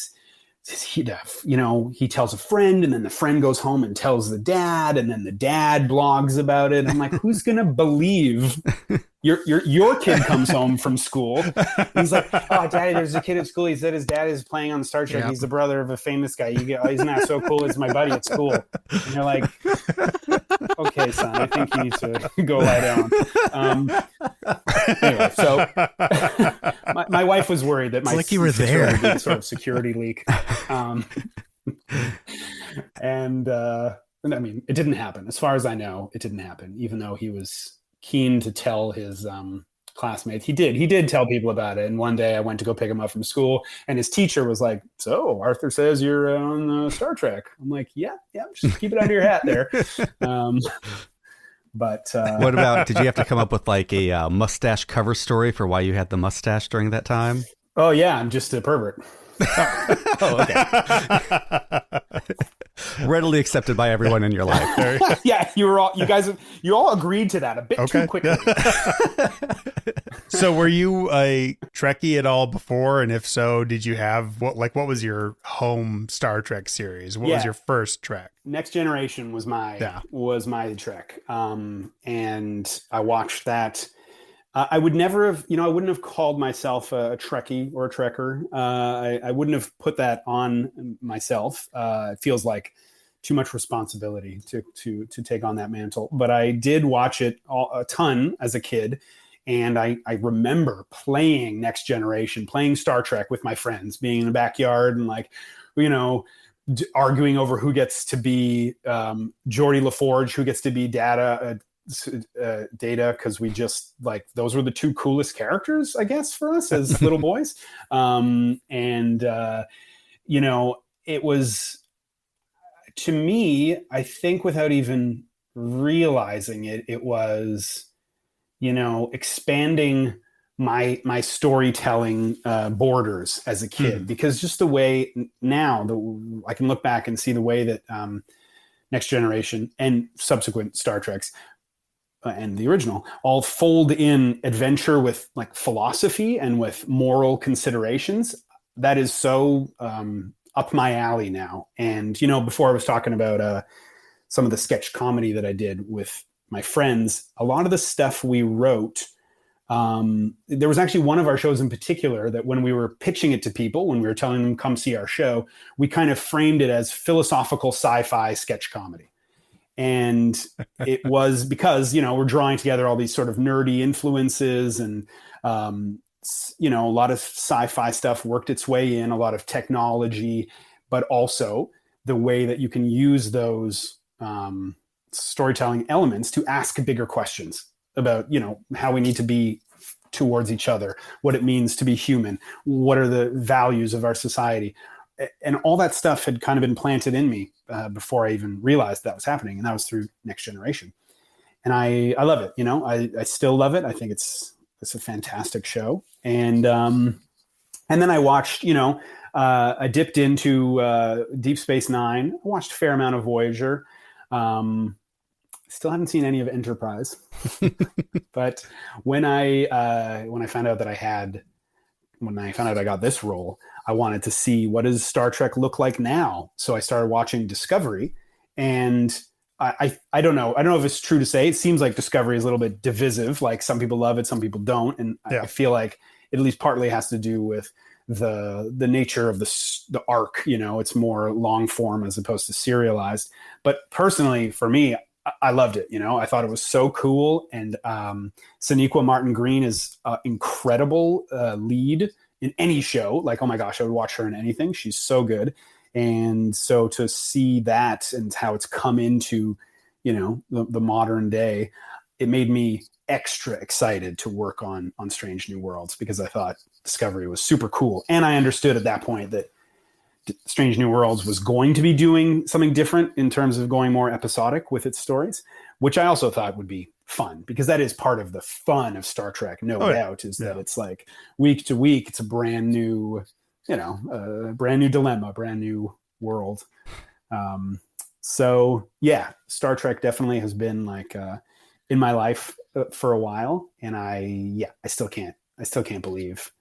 tells a friend, and then the friend goes home and tells the dad, and then the dad blogs about it. I'm like, who's gonna believe your kid comes home from school? He's like, oh, Daddy, there's a kid at school. He said his dad is playing on Star Trek. Yep. He's the brother of a famous guy. Isn't that so cool? It's my buddy at school. And you're like, okay, son, I think you need to go lie down. Anyway, so my wife was worried that it's like you were there. Would be sort of security leak. And I mean, it didn't happen. As far as I know, it didn't happen, even though he was keen to tell his classmates. He did tell people about it. And one day I went to go pick him up from school, and his teacher was like, "So Arthur says you're on Star Trek." I'm like, yeah, just keep it under your hat there. But what about, did you have to come up with like a mustache cover story for why you had the mustache during that time? Oh yeah, I'm just a pervert. Oh, okay. Readily accepted by everyone in your life. Yeah, you all agreed to that a bit too quickly. So were you a Trekkie at all before? And if so, did you have what was your home Star Trek series? What was your first Trek? Next Generation was my Trek. And I watched that. I would never have, I wouldn't have called myself a Trekkie or a Trekker. I wouldn't have put that on myself. It feels like too much responsibility to take on that mantle. But I did watch it a ton as a kid. And I remember playing Next Generation, playing Star Trek with my friends, being in the backyard and arguing over who gets to be Geordi LaForge, who gets to be Data, because we just those were the two coolest characters, I guess, for us as little boys. It was, to me, I think without even realizing it was, expanding my storytelling borders as a kid, because just the way now I can look back and see the way that Next Generation and subsequent Star Treks and the original all fold in adventure with philosophy and with moral considerations. That is so up my alley now. And, before I was talking about some of the sketch comedy that I did with my friends, a lot of the stuff we wrote, there was actually one of our shows in particular that when we were pitching it to people, when we were telling them come see our show, we kind of framed it as philosophical sci-fi sketch comedy. And it was because, we're drawing together all these sort of nerdy influences, and, a lot of sci-fi stuff worked its way in, a lot of technology, but also the way that you can use those storytelling elements to ask bigger questions about, how we need to be towards each other, what it means to be human, what are the values of our society. And all that stuff had kind of been planted in me before I even realized that was happening. And that was through Next Generation. And I love it. I still love it. I think it's a fantastic show. And then I watched, I dipped into Deep Space Nine. I watched a fair amount of Voyager. Still haven't seen any of Enterprise. But when I found out that I got this role, I wanted to see, what does Star Trek look like now? So I started watching Discovery, and I don't know. I don't know if it's true to say, it seems like Discovery is a little bit divisive. Like some people love it, some people don't. And I feel like it at least partly has to do with the nature of the arc. It's more long form as opposed to serialized. But personally, for me, I loved it. I thought it was so cool. And Sonequa Martin Green is incredible lead in any show. Like, oh my gosh, I would watch her in anything. She's so good. And so to see that and how it's come into, the modern day, it made me extra excited to work on Strange New Worlds, because I thought Discovery was super cool. And I understood at that point that Strange New Worlds was going to be doing something different in terms of going more episodic with its stories, which I also thought would be fun, because that is part of the fun of Star Trek, no doubt, is that it's like week to week, it's a brand new, brand new dilemma, brand new world. So yeah, Star Trek definitely has been in my life for a while. And I still can't believe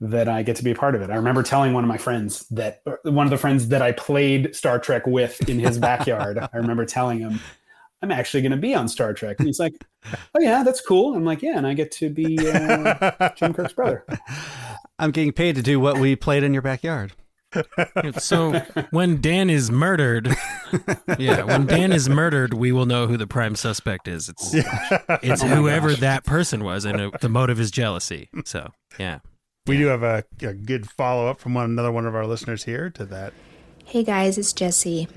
that I get to be a part of it. I remember telling one of the friends that I played Star Trek with in his backyard, I remember telling him, I'm actually going to be on Star Trek. And he's like, oh yeah, that's cool. I'm like, yeah, and I get to be Jim Kirk's brother. I'm getting paid to do what we played in your backyard. So when Dan is murdered, we will know who the prime suspect is. It's whoever that person was, and the motive is jealousy. So yeah. We do have a good follow-up from another one of our listeners here to that. Hey guys, it's Jessie.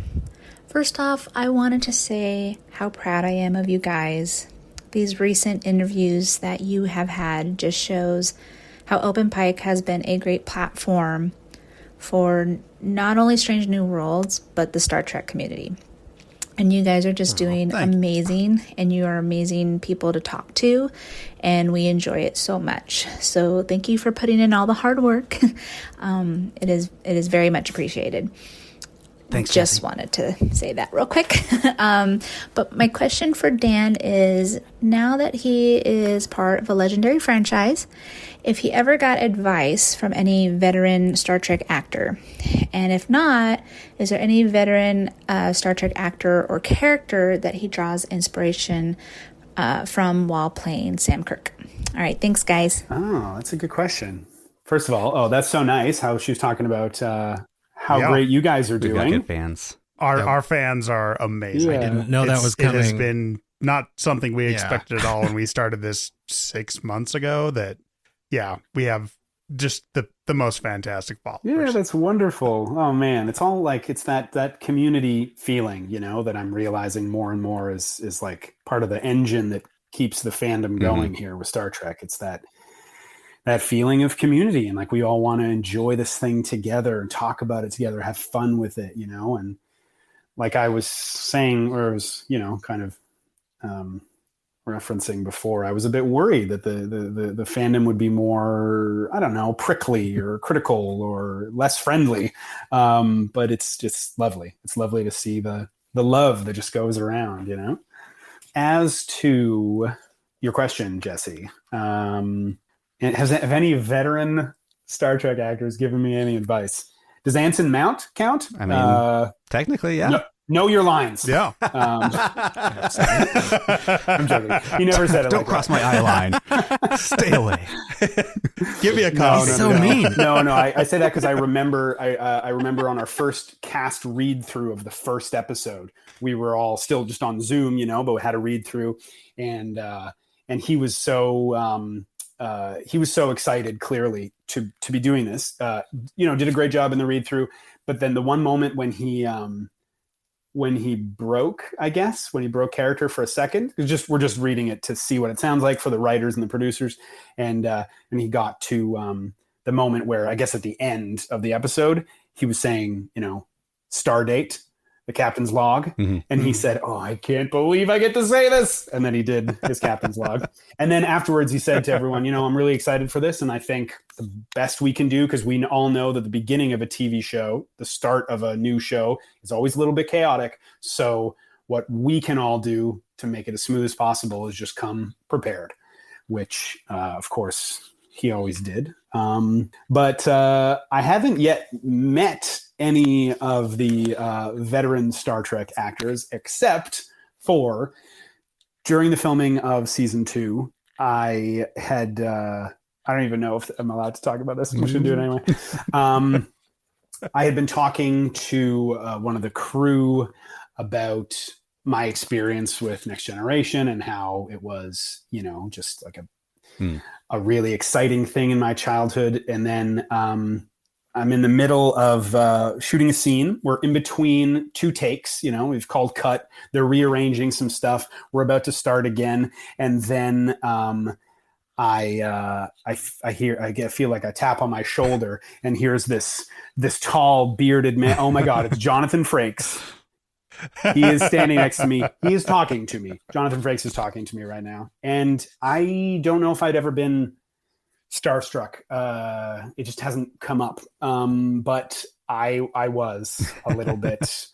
First off, I wanted to say how proud I am of you guys. these recent interviews that you have had just shows how Open Pike has been a great platform for not only Strange New Worlds, but the Star Trek community. And you guys are just doing amazing, and you are amazing people to talk to, and we enjoy it so much. So thank you for putting in all the hard work. It is very much appreciated. Thanks, Just Jesse. wanted to say that real quick. But my question for Dan is, now that he is part of a legendary franchise, if he ever got advice from any veteran Star Trek actor, and if not, is there any veteran Star Trek actor or character that he draws inspiration from while playing Sam Kirk? All right, thanks, guys. Oh, that's a good question. First of all, that's so nice how she was talking about how great you guys are We've doing. got good fans. Our fans are amazing. Yeah. I didn't know that was It has coming. been not something we expected at all when we started this 6 months ago. We have just the most fantastic followers. Yeah, that's wonderful. Oh man, it's all like it's that community feeling, that I'm realizing more and more is like part of the engine that keeps the fandom going here with Star Trek. It's that feeling of community, and like we all want to enjoy this thing together and talk about it together, have fun with it, and like I was saying, or I was, kind of referencing before, I was a bit worried that the fandom would be more, I don't know, prickly or critical or less friendly. But it's just lovely. It's lovely to see the love that just goes around, As to your question, Jesse, and have any veteran Star Trek actors given me any advice? Does Anson Mount count? I mean, technically, yeah. Know your lines. Yeah. I'm joking. He never said it. Don't like cross that. my eye line. Stay away. Give me a copy. No. I say that because I remember. I remember on our first cast read through of the first episode, we were all still just on Zoom, but we had a read through, and he was so excited, clearly, to be doing this. Did a great job in the read through, but then the one moment when he broke character for a second, we're just reading it to see what it sounds like for the writers and the producers, and he got to the moment where I guess at the end of the episode he was saying, star date, the captain's log, and he said, "Oh, I can't believe I get to say this," and then he did his captain's log, and then afterwards he said to everyone, "I'm really excited for this, and I think the best we can do, because we all know that the beginning of a TV show, the start of a new show, is always a little bit chaotic. So what we can all do to make it as smooth as possible is just come prepared," which, of course, he always did. But I haven't yet met any of the veteran Star Trek actors, except for during the filming of season 2, I had, I don't even know if I'm allowed to talk about this. I'm just going to do it anyway. I had been talking to one of the crew about my experience with Next Generation and how it was, just like a really exciting thing in my childhood. And then I'm in the middle of shooting a scene. We're in between 2 takes. We've called cut. They're rearranging some stuff. We're about to start again, and then I feel like a tap on my shoulder, and here's this tall bearded man. Oh my God, it's Jonathan Frakes. He is standing next to me. He is talking to me. Jonathan Frakes is talking to me right now, and I don't know if I'd ever been starstruck. It just hasn't come up. But I was a little bit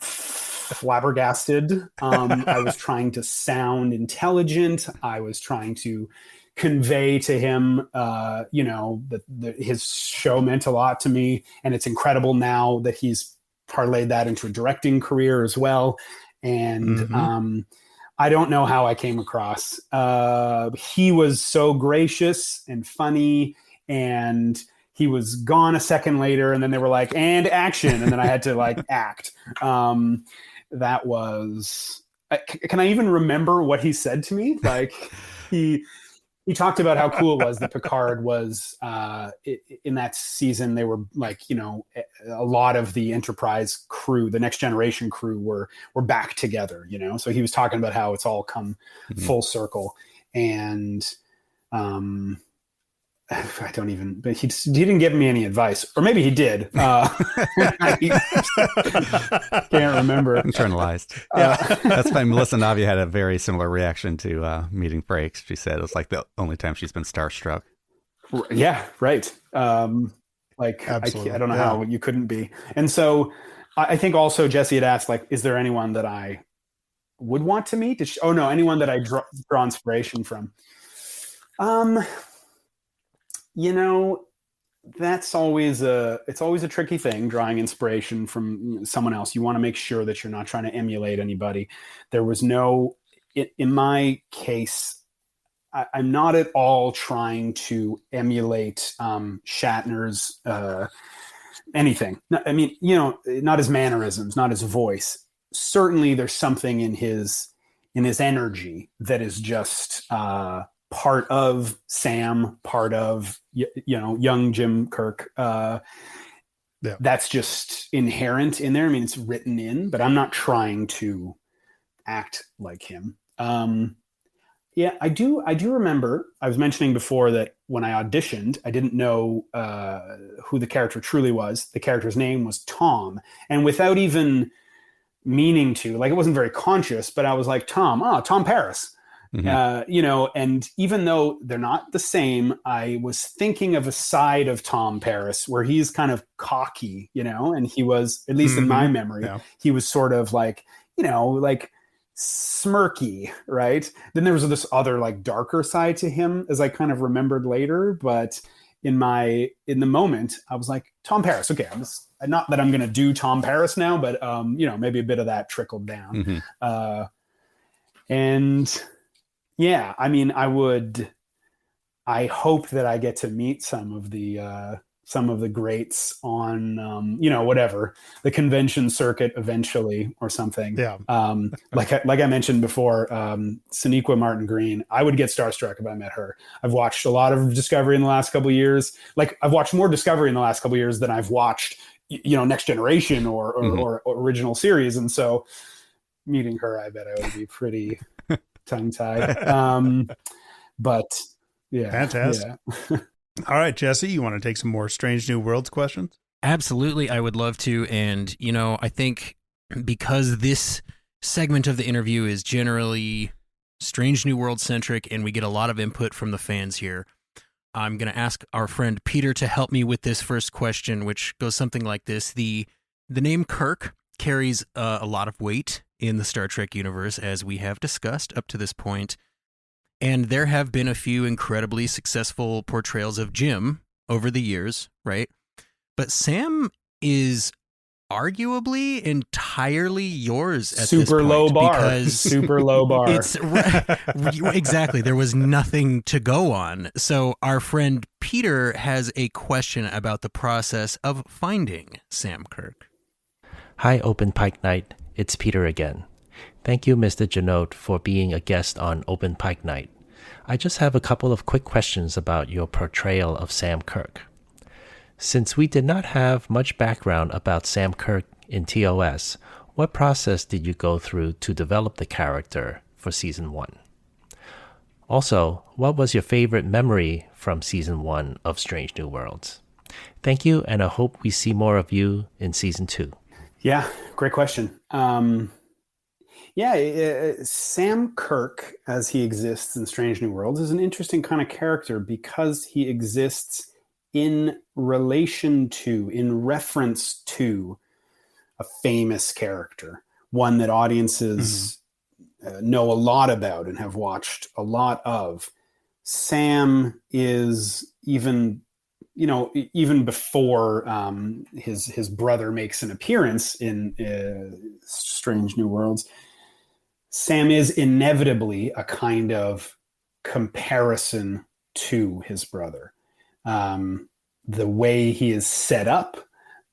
flabbergasted. I was trying to sound intelligent. I was trying to convey to him, that his show meant a lot to me, and it's incredible now that he's parlayed that into a directing career as well. And I don't know how I came across. He was so gracious and funny, and he was gone a second later, and then they were like, "And action," and then I had to act. That was. Can I even remember what he said to me? he talked about how cool it was that Picard was in that season. They were like, you know, a lot of the Enterprise crew, the Next Generation crew, were back together. You know, so he was talking about how it's all come full circle, and I don't even. But he didn't give me any advice, or maybe he did. I can't remember. Internalized. That's why Melissa Navi had a very similar reaction to meeting Frakes. She said it was like the only time she's been starstruck. Yeah, right. Like I don't know how you couldn't be. And so I think also Jesse had asked, like, is there anyone that I would want to meet? Anyone that I draw inspiration from. You know, it's always a tricky thing, drawing inspiration from someone else. You want to make sure that you're not trying to emulate anybody. There was in my case, I'm not at all trying to emulate Shatner's anything. I mean, you know, not his mannerisms, not his voice. Certainly there's something in his energy that is just part of Sam, part of, you know, young Jim Kirk. That's just inherent in there. I mean, it's written in, but I'm not trying to act like him. Yeah, I do remember, I was mentioning before that when I auditioned, I didn't know who the character truly was. The character's name was Tom. And without even meaning to, like, it wasn't very conscious, but I was like, Tom Paris. Mm-hmm. You know, and even though they're not the same, I was thinking of a side of Tom Paris where he's kind of cocky, you know, and he was, at least in my memory, he was sort of like, you know, like smirky, right? Then there was this other like darker side to him, as I kind of remembered later, but in the moment, I was like, Tom Paris. Okay, not that I'm going to do Tom Paris now, but you know, maybe a bit of that trickled down. Mm-hmm. And yeah, I mean, I hope that I get to meet some of the greats on, you know, whatever, the convention circuit eventually or something. Yeah. Like I mentioned before, Sonequa Martin Green, I would get starstruck if I met her. I've watched a lot of Discovery in the last couple of years. Like, I've watched more Discovery in the last couple of years than I've watched, you know, Next Generation or original series. And so meeting her, I bet I would be pretty tongue-tied. But yeah. Fantastic. Yeah. All right, Jesse, you want to take some more Strange New Worlds questions? Absolutely, I would love to. And, you know, I think because this segment of the interview is generally Strange New World centric and we get a lot of input from the fans here, I'm going to ask our friend Peter to help me with this first question, which goes something like this. The name Kirk carries a lot of weight in the Star Trek universe, as we have discussed up to this point. And there have been a few incredibly successful portrayals of Jim over the years, right? But Sam is arguably entirely yours at this point. Low bar. Because super low bar. It's exactly. There was nothing to go on. So our friend Peter has a question about the process of finding Sam Kirk. Hi, Open Pike Night. It's Peter again. Thank you, Mr. Jeannotte, for being a guest on Open Pike Night. I just have a couple of quick questions about your portrayal of Sam Kirk. Since we did not have much background about Sam Kirk in TOS, what process did you go through to develop the character for Season 1? Also, what was your favorite memory from Season 1 of Strange New Worlds? Thank you, and I hope we see more of you in Season 2. Yeah, great question. Sam Kirk, as he exists in Strange New Worlds, is an interesting kind of character because he exists in reference to a famous character, one that audiences know a lot about and have watched a lot of. Sam is even before his brother makes an appearance in Strange New Worlds, Sam is inevitably a kind of comparison to his brother. The way he is set up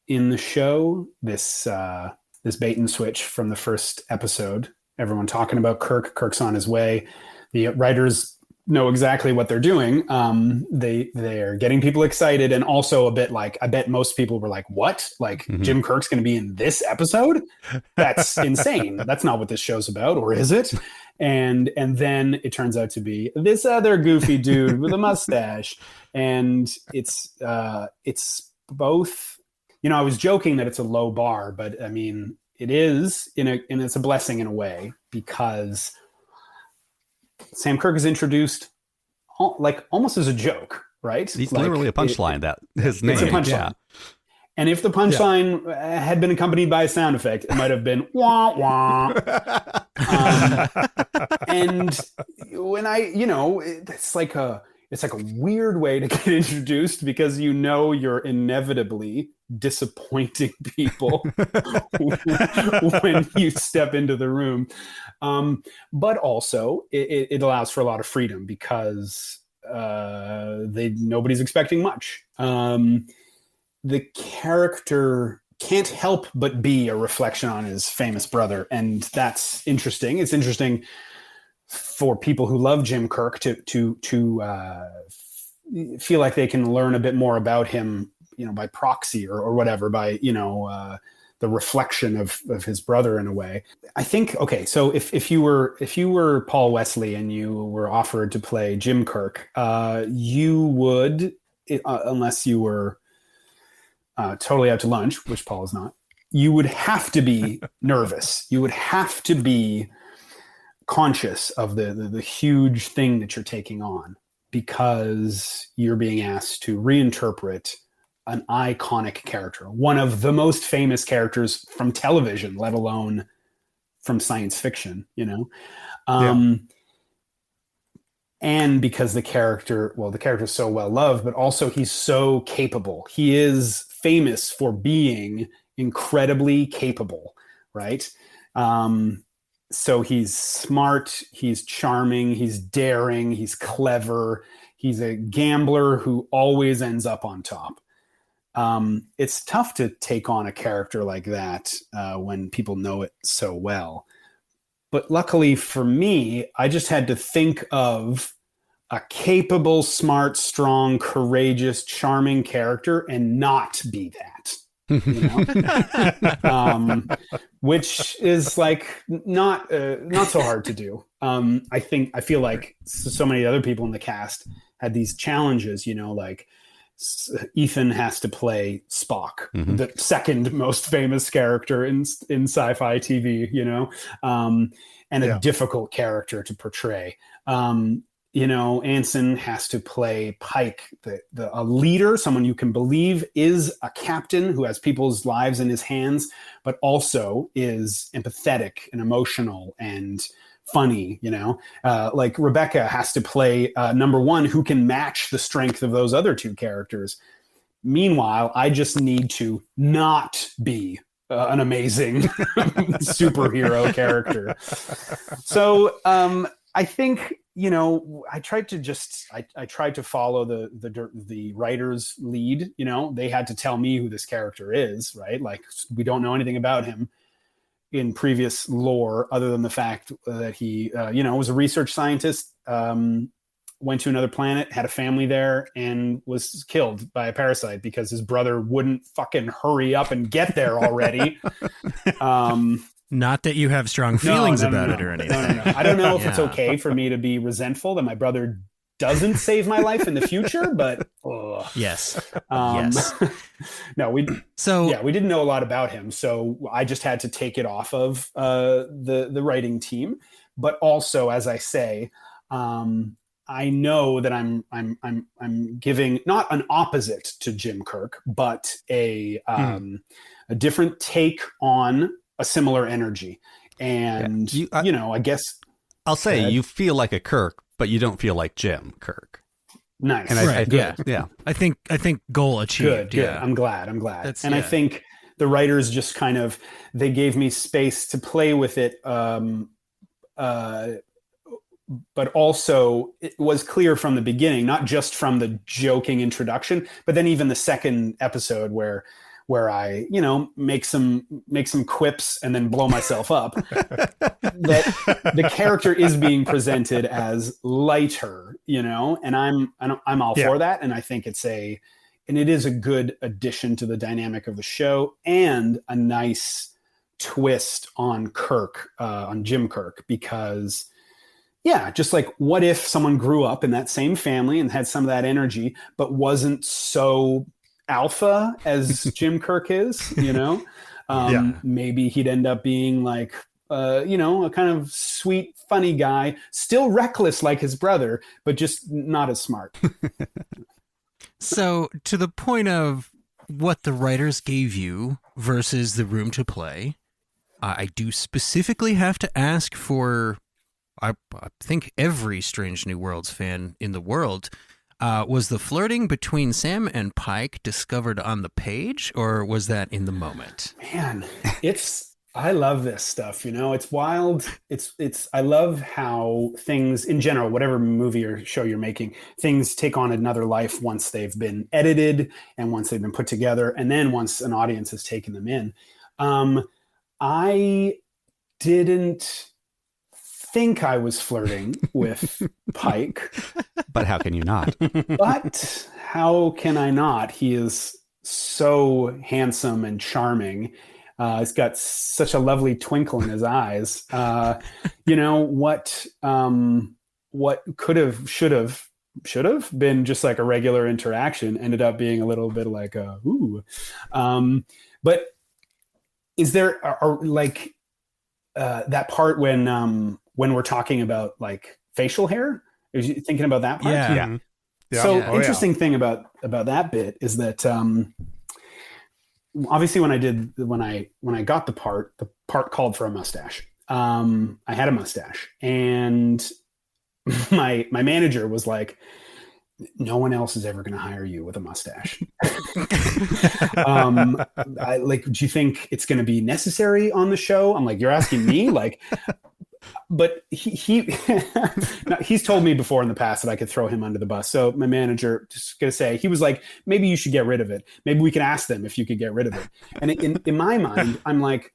in the show, this bait and switch from the first episode, everyone talking about Kirk's on his way. The writers know exactly what they're doing. They're getting people excited, and also a bit like, I bet most people were like, "What? Like Jim Kirk's going to be in this episode? That's insane. That's not what this show's about, or is it?" And then it turns out to be this other goofy dude with a mustache, and it's both. You know, I was joking that it's a low bar, but I mean, it is and it's a blessing in a way, because Sam Kirk is introduced like almost as a joke, right? He's like, literally a punchline. That his name. It's a punchline. Yeah. And if the punchline had been accompanied by a sound effect, it might have been wah wah. And when it's like a weird way to get introduced, because you're inevitably disappointing people when you step into the room. But also it allows for a lot of freedom, because nobody's expecting much. The character can't help but be a reflection on his famous brother, and that's interesting. It's interesting for people who love Jim Kirk to feel like they can learn a bit more about him, by proxy or whatever, by the reflection of his brother in a way. I think, okay, so if you were Paul Wesley and you were offered to play Jim Kirk, you would, unless you were totally out to lunch, which Paul is not, you would have to be nervous. You would have to be conscious of the huge thing that you're taking on, because you're being asked to reinterpret an iconic character, one of the most famous characters from television, let alone from science fiction, And because the character is so well loved, but also he's so capable. He is famous for being incredibly capable, right? So he's smart, he's charming, he's daring, he's clever, he's a gambler who always ends up on top. It's tough to take on a character like that when people know it so well. But luckily for me, I just had to think of a capable, smart, strong, courageous, charming character and not be that. Which is like not so hard to do. I feel like so many other people in the cast had these challenges, like Ethan has to play Spock, the second most famous character in sci-fi TV, and a difficult character to portray. Anson has to play Pike, a leader, someone you can believe is a captain who has people's lives in his hands, but also is empathetic and emotional and funny, like Rebecca has to play number one, who can match the strength of those other two characters. Meanwhile, I just need to not be an amazing superhero character. So I think, I tried to follow the writer's lead. They had to tell me who this character is, right? Like, we don't know anything about him in previous lore, other than the fact that he, was a research scientist, went to another planet, had a family there, and was killed by a parasite because his brother wouldn't fucking hurry up and get there already. Not that you have strong feelings about it or anything. No. I don't know if it's okay for me to be resentful that my brother doesn't save my life in the future, but yes. No, we didn't know a lot about him, so I just had to take it off of the writing team. But also, as I say, I know that I'm giving not an opposite to Jim Kirk, but a different take on a similar energy. And I guess I'll say you feel like a Kirk, but you don't feel like Jim Kirk. Nice. And I think goal achieved. Good. Yeah. I'm glad. I think the writers just kind of, they gave me space to play with it. But also it was clear from the beginning, not just from the joking introduction, but then even the second episode where where I, make some quips and then blow myself up, that the character is being presented as lighter, and I'm all for that. And I think it is a good addition to the dynamic of the show and a nice twist on Kirk, on Jim Kirk, because just like, what if someone grew up in that same family and had some of that energy, but wasn't so alpha as Jim Kirk is, maybe he'd end up being like, a kind of sweet, funny guy, still reckless like his brother, but just not as smart. So to the point of what the writers gave you versus the room to play, I do specifically have to ask for, I think every Strange New Worlds fan in the world, was the flirting between Sam and Pike discovered on the page, or was that in the moment? Man, I love this stuff, it's wild. I love how things in general, whatever movie or show you're making, things take on another life once they've been edited and once they've been put together. And then once an audience has taken them in. I didn't think I was flirting with Pike. But how can you not? But how can I not? He is so handsome and charming. He's got such a lovely twinkle in his eyes. What should have been just like a regular interaction ended up being a little bit like ooh. But is there that part when we're talking about like facial hair? Are you thinking about that part? Yeah. So interesting thing about that bit is that obviously when I got the part called for a mustache. I had a mustache, and my manager was like, no one else is ever going to hire you with a mustache. Do you think it's going to be necessary on the show? I'm like, you're asking me? But he's told me before in the past that I could throw him under the bus. So my manager, just going to say, he was like, maybe you should get rid of it. Maybe we can ask them if you could get rid of it. And in my mind, I'm like,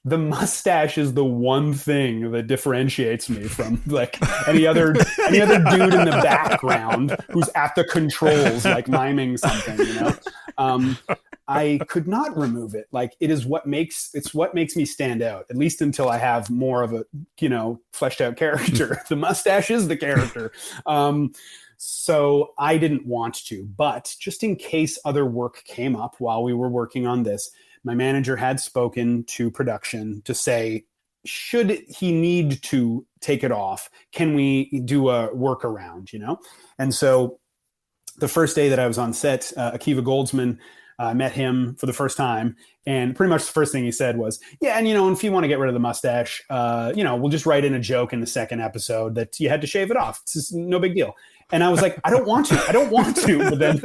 the mustache is the one thing that differentiates me from like any other dude in the background who's at the controls, like miming something, I could not remove it. Like it is what makes me stand out, at least until I have more of a, fleshed out character. The mustache is the character. So I didn't want to, but just in case other work came up while we were working on this, my manager had spoken to production to say, should he need to take it off, can we do a workaround, And so the first day that I was on set, Akiva Goldsman, met him for the first time. And pretty much the first thing he said was, yeah, and, if you want to get rid of the mustache, we'll just write in a joke in the second episode that you had to shave it off. It's just no big deal. And I was like, I don't want to. But then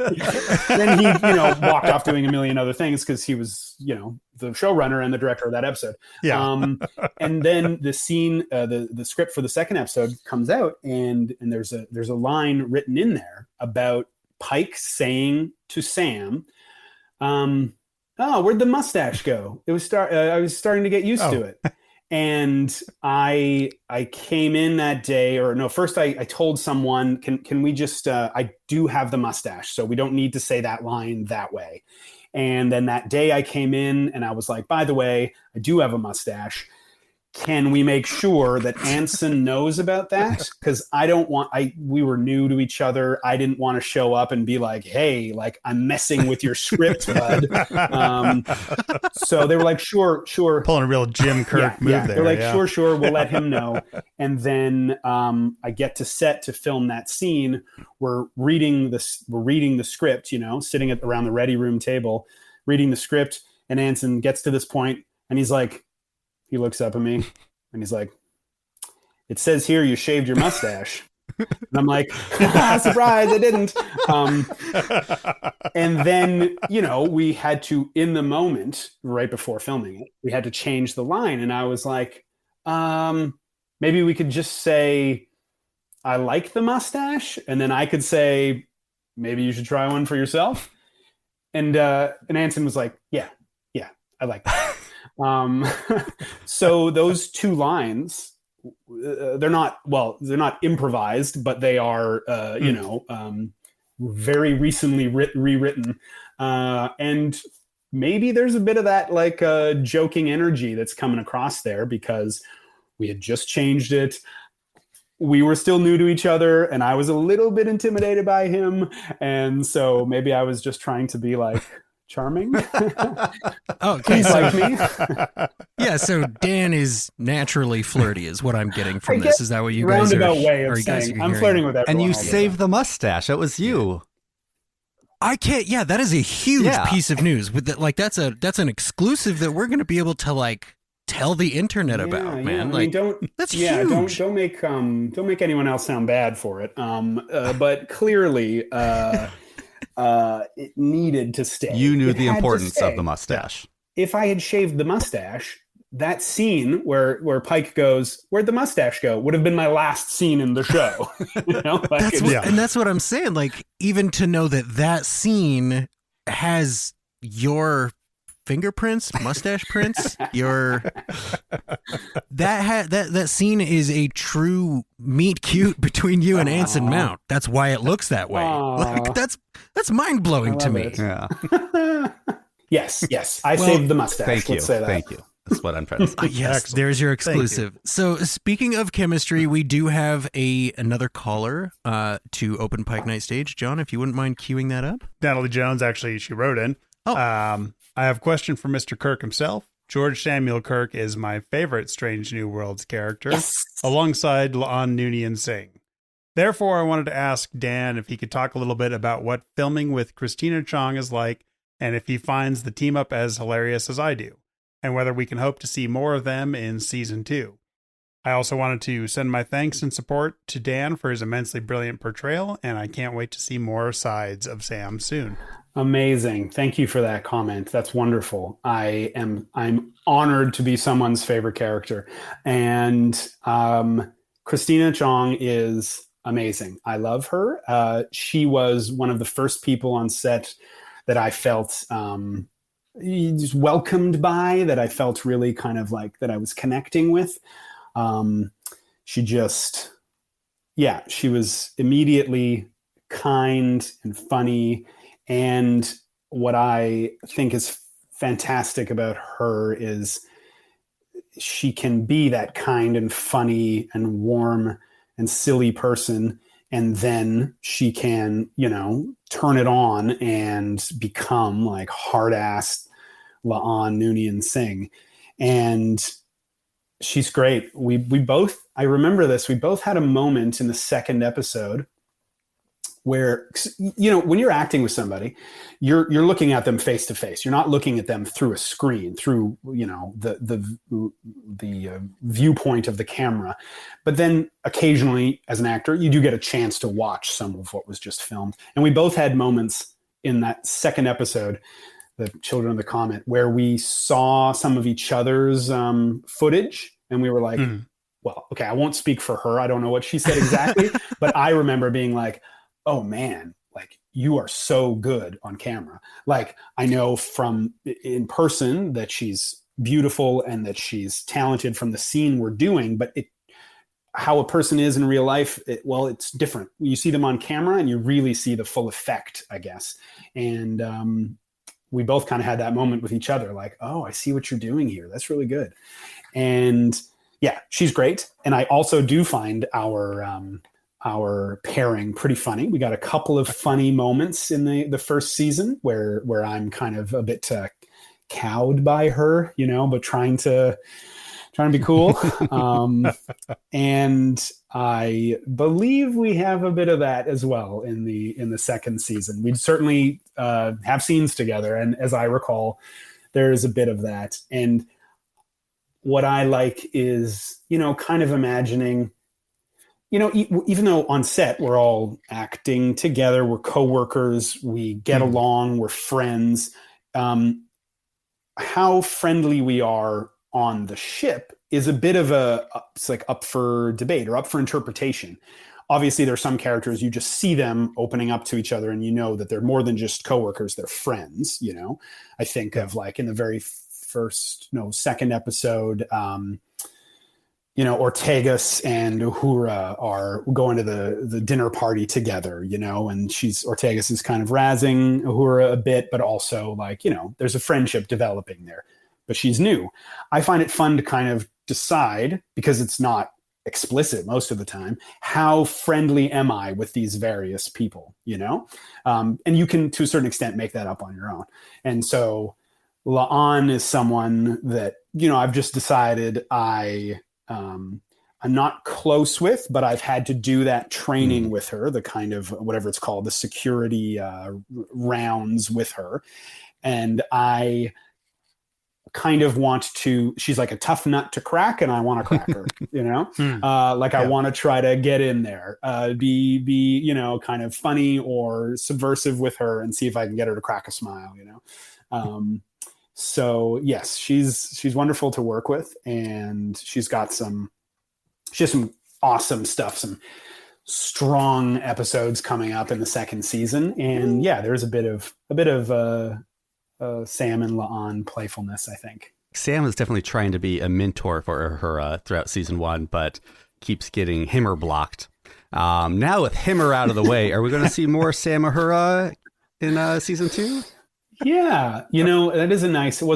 he, walked off doing a million other things because he was, the showrunner and the director of that episode. Yeah. And then the scene, the script for the second episode comes out, and there's a line written in there about Pike saying to Sam, where'd the mustache go? I was starting to get used to it. And I came in that day, or no, first I told someone, can we just, I do have the mustache, so we don't need to say that line that way. And then that day I came in and I was like, by the way, I do have a mustache. Can we make sure that Anson knows about that? Because we were new to each other. I didn't want to show up and be like, hey, like I'm messing with your script, bud. So they were like, sure. Pulling a real Jim Kirk move there. They're like, sure, we'll let him know. And then I get to set to film that scene. We're reading the script, sitting around the ready room table, reading the script. And Anson gets to this point and he's like, he looks up at me and he's like, it says here you shaved your mustache. And I'm like, surprise, I didn't. And then, we had to, in the moment, right before filming it, we had to change the line. And I was like, maybe we could just say, I like the mustache. And then I could say, maybe you should try one for yourself. And Anson was like, yeah, I like that. So those two lines, they're not improvised, but they are, very recently rewritten. And maybe there's a bit of that like joking energy that's coming across there because we had just changed it. We were still new to each other and I was a little bit intimidated by him. And so maybe I was just trying to be like charming. Okay, Please so like me. yeah, so Dan is naturally flirty is what I'm getting from this. Is that what you guys roundabout are? way of are you guys saying are I'm hearing? flirting with everyone. And you all the saved time. the mustache. It was you. I can't. Yeah, that is a huge Yeah. piece of news. With that, like that's an exclusive that we're going to be able to like tell the internet about, man. I mean, Like don't huge. don't make anyone else sound bad for it. But clearly, it needed to stay. You knew It the had to importance stay. of the mustache. If I had shaved the mustache, that scene where Pike goes, "Where'd the mustache go?" would have been my last scene in the show. You know, like That's it's- what, and that's what I'm saying. Like even to know that scene has your fingerprints, mustache prints, that scene is a true meet cute between you and Anson Mount. That's why it looks that way. Like that's mind blowing to love me. it. Yeah. Yes. I saved the mustache. Thank you. Let's say that. Thank you. That's what I'm trying to say. Yes, Excellent. there's your Thank you. exclusive. So speaking of chemistry, we do have another caller to Open Pike Night Stage. John, if you wouldn't mind queuing that up. Natalie Jones, actually, she wrote in. Oh. I have a question for Mr. Kirk himself. George Samuel Kirk is my favorite Strange New Worlds character, alongside La'an Noonien Singh. Therefore, I wanted to ask Dan if he could talk a little bit about what filming with Christina Chong is like, and if he finds the team up as hilarious as I do, and whether we can hope to see more of them in season 2. I also wanted to send my thanks and support to Dan for his immensely brilliant portrayal, and I can't wait to see more sides of Sam soon. Amazing. Thank you for that comment. That's wonderful. I'm honored to be someone's favorite character. And Christina Chong is amazing. I love her. She was one of the first people on set that I felt just welcomed by, that I felt really kind of like that I was connecting with. She was immediately kind and funny. And what I think is fantastic about her is she can be that kind and funny and warm and silly person. And then she can, turn it on and become like hard-ass La'an Noonien Singh. And she's great. We both, I remember this, we both had a moment in the second episode where, when you're acting with somebody, you're looking at them face to face. You're not looking at them through a screen, through, the viewpoint of the camera. But then occasionally as an actor, you do get a chance to watch some of what was just filmed. And we both had moments in that second episode, The Children of the Comet, where we saw some of each other's footage and we were like, well, okay, I won't speak for her. I don't know what she said exactly, but I remember being like, oh man, like you are so good on camera. Like I know from in person that she's beautiful and that she's talented from the scene we're doing, but how a person is in real life, it's different. You see them on camera and you really see the full effect, I guess. And we both kind of had that moment with each other, like, oh, I see what you're doing here. That's really good. And yeah, she's great. And I also do find our pairing pretty funny. We got a couple of funny moments in the first season where I'm kind of a bit cowed by her, but trying to be cool. And I believe we have a bit of that as well in the second season. We'd certainly have scenes together, and as I recall, there is a bit of that. And what I like is, kind of imagining, even though on set we're all acting together, we're coworkers, we get along, we're friends, how friendly we are on the ship is a bit of it's like up for debate or up for interpretation. obviously there's some characters you just see them opening up to each other and you know that they're more than just coworkers, they're friends, you know. I think of like in the very second episode, you know, Ortegas and Uhura are going to the dinner party together, you know, and Ortegas is kind of razzing Uhura a bit, but also like, you know, there's a friendship developing there, but she's new. I find it fun to kind of decide, because it's not explicit most of the time, how friendly am I with these various people, you know? And you can, to a certain extent, make that up on your own. And so La'an is someone that, you know, I've just decided I'm not close with, but I've had to do that training with her, the kind of whatever it's called, the security rounds with her. And I kind of she's like a tough nut to crack, and I want to crack her, you know, I want to try to get in there, be, you know, kind of funny or subversive with her and see if I can get her to crack a smile, you know? So yes, she's wonderful to work with, and she has some awesome stuff, some strong episodes coming up in the second season. And yeah, there's a bit of Sam and La'an playfulness, I think. Sam is definitely trying to be a mentor for her throughout season 1, but keeps getting Himmer blocked. Now with Himmer out of the way, are we going to see more Sam Uhura in season 2? Yeah, you know, it was a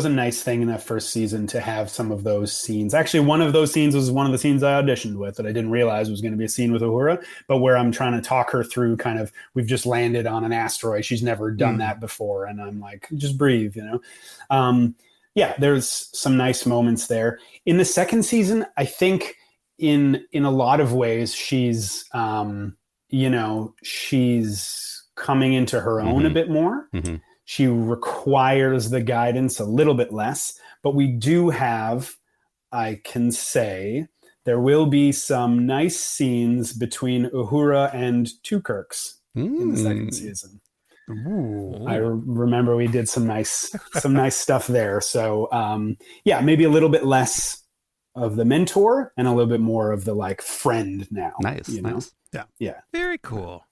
nice thing in that first season to have some of those scenes. Actually, one of those scenes was one of the scenes I auditioned with that I didn't realize was going to be a scene with Uhura, but where I'm trying to talk her through kind of, we've just landed on an asteroid. She's never done that before. And I'm like, just breathe, you know? Yeah, there's some nice moments there. In the second season, I think in a lot of ways, she's, you know, she's coming into her own a bit more. She requires the guidance a little bit less, but we do have, I can say, there will be some nice scenes between Uhura and two Kirks in the second season. Ooh. I remember we did some nice stuff there. So yeah, maybe a little bit less of the mentor and a little bit more of the like friend now. Nice, you know? nice. Yeah. Very cool.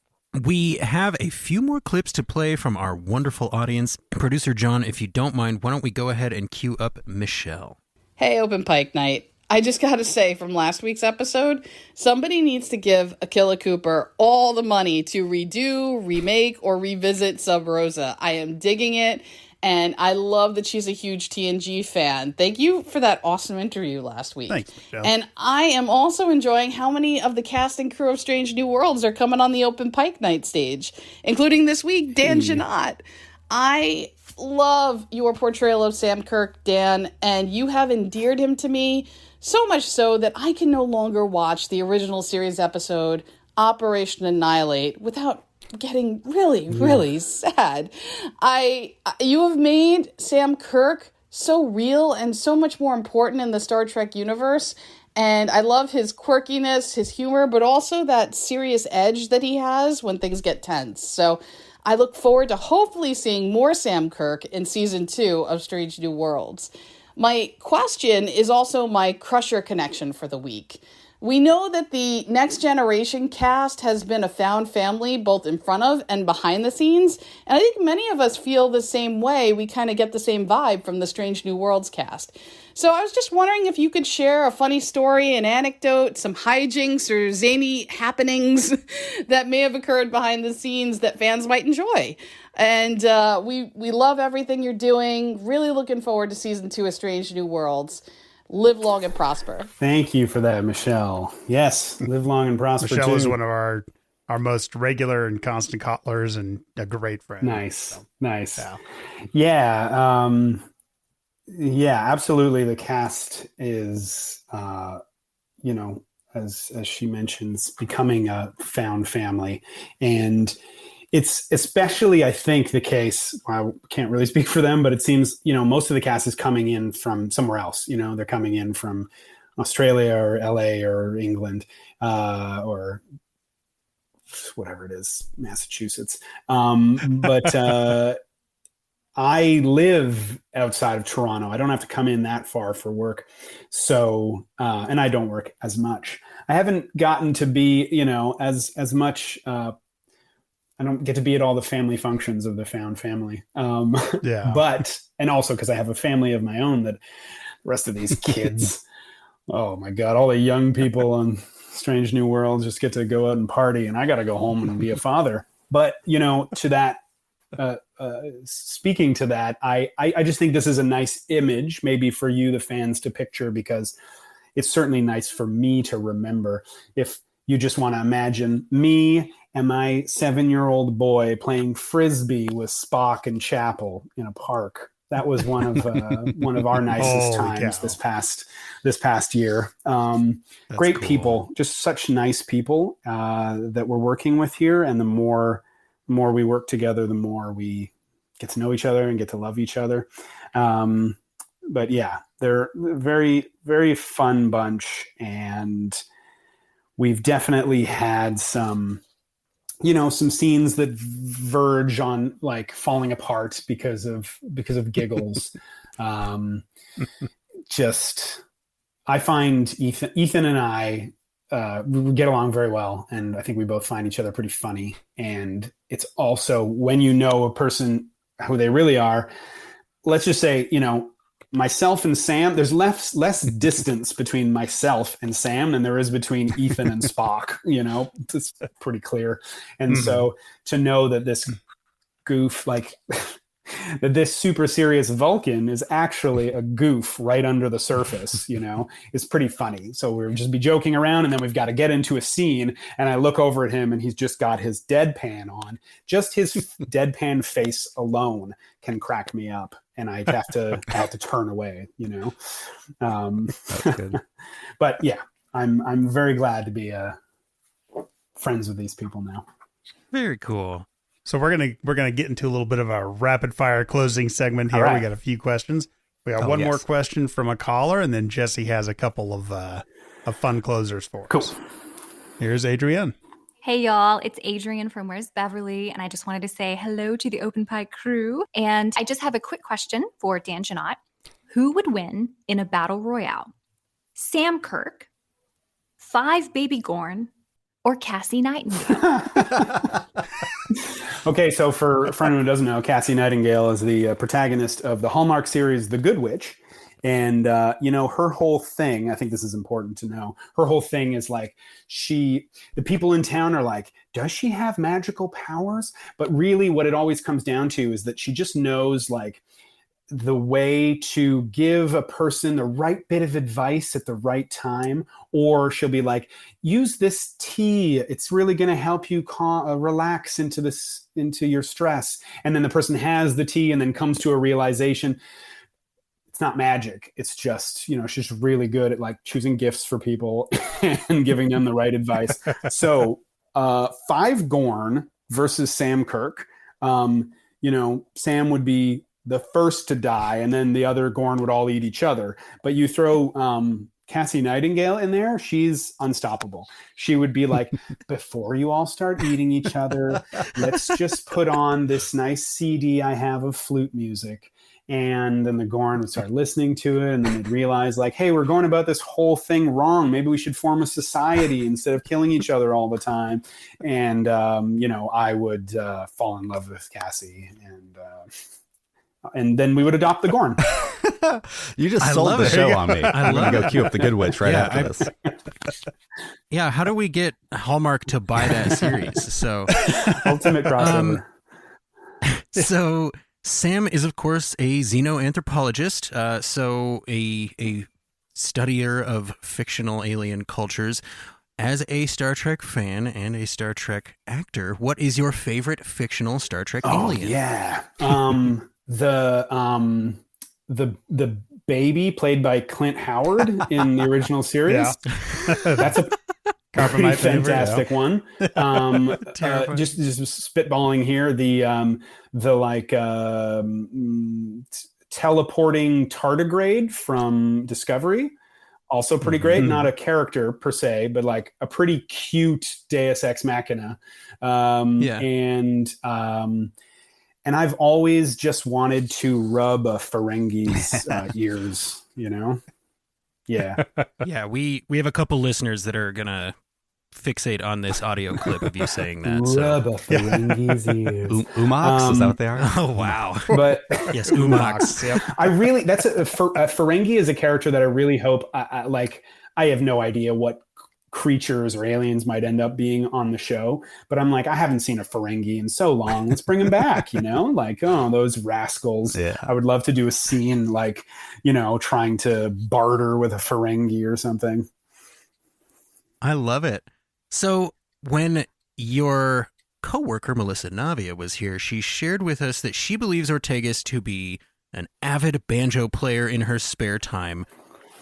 We have a few more clips to play from our wonderful audience. Producer John, if you don't mind, why don't we go ahead and cue up Michelle? Hey, Open Pike Night. I just got to say, from last week's episode, somebody needs to give Akila Cooper all the money to redo, remake, or revisit Sub Rosa. I am digging it, and I love that she's a huge TNG fan. Thank you for that awesome interview last week. Thanks, Michelle. And I am also enjoying how many of the cast and crew of Strange New Worlds are coming on the Open Pike Night Stage, including this week, Dan Jeannotte. I love your portrayal of Sam Kirk, Dan, and you have endeared him to me so much so that I can no longer watch the original series episode Operation Annihilate without getting really sad. You have made Sam Kirk so real and so much more important in the Star Trek universe, and I love his quirkiness, his humor, but also that serious edge that he has when things get tense. So I look forward to hopefully seeing more Sam Kirk in season 2 of Strange New Worlds. My question is also my Crusher connection for the week. We know that the Next Generation cast has been a found family both in front of and behind the scenes, and I think many of us feel the same way. We kind of get the same vibe from the Strange New Worlds cast. So I was just wondering if you could share a funny story, an anecdote, some hijinks or zany happenings that may have occurred behind the scenes that fans might enjoy. And we love everything you're doing. Really looking forward to season 2 of Strange New Worlds. Live long and prosper. Thank you for that, Michelle. Yes, live long and prosper. Michelle too. is one of our most regular and constant callers and a great friend. Nice, so, nice. Yeah, absolutely. The cast is, you know, as she mentions, becoming a found family, and it's especially, I think, the case. I can't really speak for them, but it seems, you know, most of the cast is coming in from somewhere else. You know, they're coming in from Australia or LA or England or whatever it is, Massachusetts. But I live outside of Toronto. I don't have to come in that far for work. So, and I don't work as much. I haven't gotten to be, as much, I don't get to be at all the family functions of the found family. But, and also because I have a family of my own, that the rest of these kids, oh my God, all the young people on Strange New Worlds just get to go out and party, and I got to go home and be a father. But, to that, speaking to that, I just think this is a nice image, maybe for you, the fans, to picture, because it's certainly nice for me to remember. If you just want to imagine me and my 7-year-old boy playing Frisbee with Spock and Chapel in a park. That was one of our nicest times this past year. Great cool. People, just such nice people that we're working with here. And the more we work together, the more we get to know each other and get to love each other. But yeah, they're a very, very fun bunch. And we've definitely had some scenes that verge on like falling apart because of giggles. I find Ethan and I we get along very well, and I think we both find each other pretty funny. And it's also, when you know a person who they really are, let's just say, myself and Sam, there's less distance between myself and Sam than there is between Ethan and Spock. It's pretty clear. And so to know that this goof, like that this super serious Vulcan is actually a goof right under the surface, is pretty funny. So we'll just be joking around, and then we've got to get into a scene, and I look over at him and he's just got his deadpan on. Just his deadpan face alone can crack me up, and I have to turn away, That's good. But yeah, I'm very glad to be friends with these people now. Very cool. So we're gonna get into a little bit of a rapid fire closing segment here. Right. We got a few questions. We got one more question from a caller, and then Jesse has a couple of fun closers for us. Cool. Here's Adrienne. Hey y'all, it's Adrienne from Where's Beverly, and I just wanted to say hello to the Open Pike crew. And I just have a quick question for Dan Jeannotte. Who would win in a battle royale? Sam Kirk, 5 Baby Gorn, or Cassie Nightingale? Okay, so for anyone who doesn't know, Cassie Nightingale is the protagonist of the Hallmark series The Good Witch. And, her whole thing, I think this is important to know, her whole thing is like, the people in town are like, does she have magical powers? But really what it always comes down to is that she just knows, like, the way to give a person the right bit of advice at the right time. Or she'll be like, use this tea. It's really going to help you relax into your stress. And then the person has the tea and then comes to a realization. It's not magic. It's just, she's really good at like choosing gifts for people and giving them the right advice. So 5 Gorn versus Sam Kirk. Sam would be the first to die, and then the other Gorn would all eat each other. But you throw Cassie Nightingale in there, she's unstoppable. She would be like, before you all start eating each other, let's just put on this nice CD I have of flute music. And then the Gorn would start listening to it, and then they'd realize, like, hey, we're going about this whole thing wrong. Maybe we should form a society instead of killing each other all the time. And, I would fall in love with Cassie, and then we would adopt the Gorn. You just sold the show on me. I'm going to go queue up the Good Witch after this. Yeah, how do we get Hallmark to buy that series? So ultimate crossover. So Sam is, of course, a xenoanthropologist, so a studier of fictional alien cultures. As a Star Trek fan and a Star Trek actor, what is your favorite fictional Star Trek alien? Yeah. The baby played by Clint Howard in the original series. That's a pretty fantastic one. Just spitballing here, teleporting tardigrade from Discovery, also pretty great. Not a character per se, but like a pretty cute Deus Ex Machina. and I've always just wanted to rub a Ferengi's ears, Yeah. Yeah, we have a couple listeners that are gonna fixate on this audio clip of you saying that. Rub a Ferengi's ears. Umox, is that what they are? Oh wow! But yes, Umox. Yep. I really, that's a Ferengi is a character that I really hope, I have no idea what creatures or aliens might end up being on the show, but I'm like, I haven't seen a Ferengi in so long. Let's bring them back, like, oh, those rascals. Yeah. I would love to do a scene like, trying to barter with a Ferengi or something. I love it. So when your coworker Melissa Navia was here, she shared with us that she believes Ortegas to be an avid banjo player in her spare time.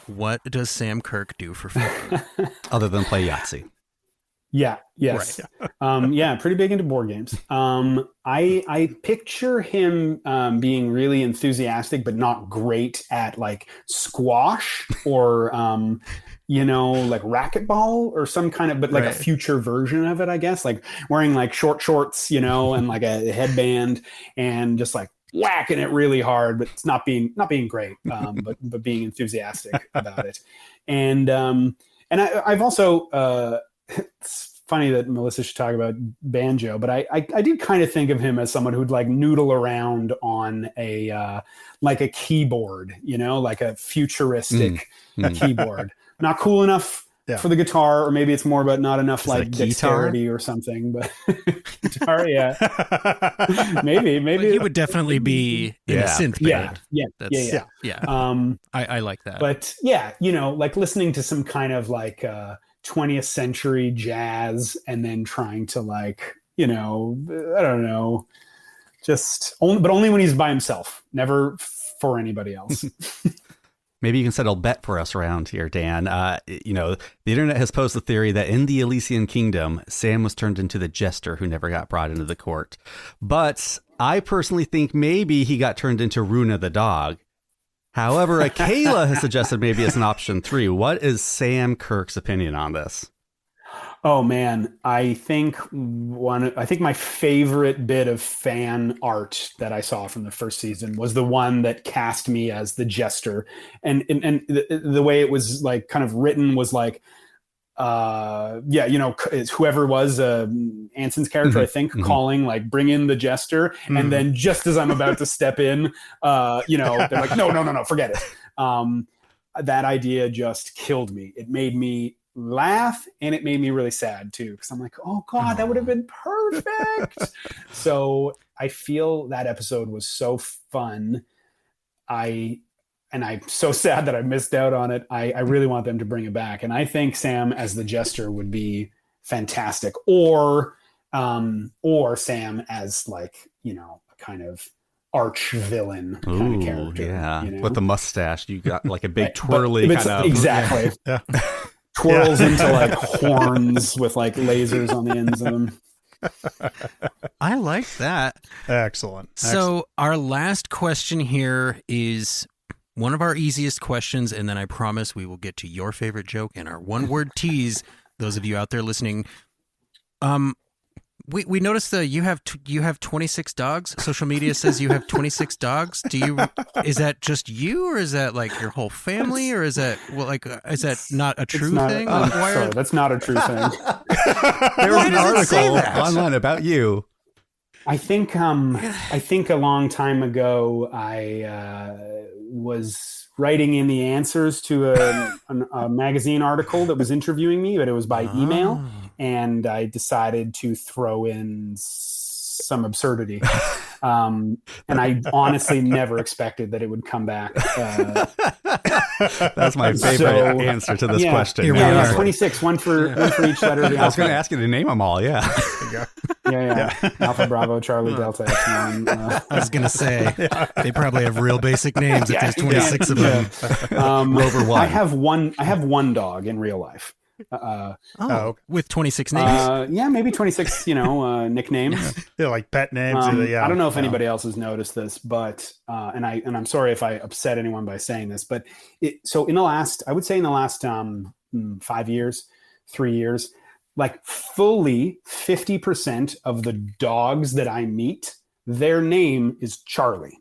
What does Sam Kirk do for fun? Other than play Yahtzee. Yeah. Yes. Right. Pretty big into board games. I picture him being really enthusiastic, but not great at like squash or like racquetball or some kind of, but like a future version of it, I guess, like wearing like short shorts, and like a headband and just like whacking it really hard, but it's not being great, but being enthusiastic about it. And I've also, it's funny that Melissa should talk about banjo, but I did kind of think of him as someone who'd like noodle around on a keyboard, like a futuristic keyboard. Not cool enough for the guitar, or maybe it's more about not enough like dexterity or something, but guitar, maybe but he would definitely be in a synth band. Yeah. I like that. But like listening to some kind of like 20th century jazz and then trying to like, I don't know, but only when he's by himself, never for anybody else. Maybe you can settle a bet for us around here, Dan. The internet has posed the theory that in the Elysian Kingdom, Sam was turned into the jester who never got brought into the court. But I personally think maybe he got turned into Runa the dog. However, Kayla has suggested maybe it's an option 3. What is Sam Kirk's opinion on this? Oh man, I think my favorite bit of fan art that I saw from the first season was the one that cast me as the jester, and the way it was like kind of written was like, it's whoever was Anson's character, I think, calling like, bring in the jester, and then just as I'm about to step in, they're like, no, forget it. That idea just killed me. It made me laugh and it made me really sad too, because I'm like, oh god, that would have been perfect. So I feel that episode was so fun. I'm so sad that I missed out on it. I really want them to bring it back, and I think Sam as the jester would be fantastic, or Sam as like a kind of arch villain kind of character. With the mustache, you got like a big twirly kind of exactly. Twirls into like horns with like lasers on the ends of them. I like that. Excellent. So our last question here is one of our easiest questions, and then I promise we will get to your favorite joke and our one-word tease. Those of you out there listening, we noticed that you have 26 dogs. Social media says you have 26 dogs. Is that just you, or is that like your whole family, or is that is that not a true thing? Sorry, that's not a true thing. There was an article online about you. I think a long time ago I was writing in the answers to a magazine article that was interviewing me, but it was by email. And I decided to throw in some absurdity. And I honestly never expected that it would come back. That's my favorite answer to this question. Here we are. 26, one for each letter of the alphabet. I was going to ask you to name them all, Yeah. Alpha, Bravo, Charlie, Delta, Epsilon. I was going to say, they probably have real basic names if there's 26 of them. Rover 1. I have one dog in real life. With 26 names? Maybe 26, nicknames. Like pet names. I don't know if anybody else has noticed this, but and I'm sorry if I upset anyone by saying this, but in the last 5 years, 3 years, like fully 50% of the dogs that I meet Their name is Charlie.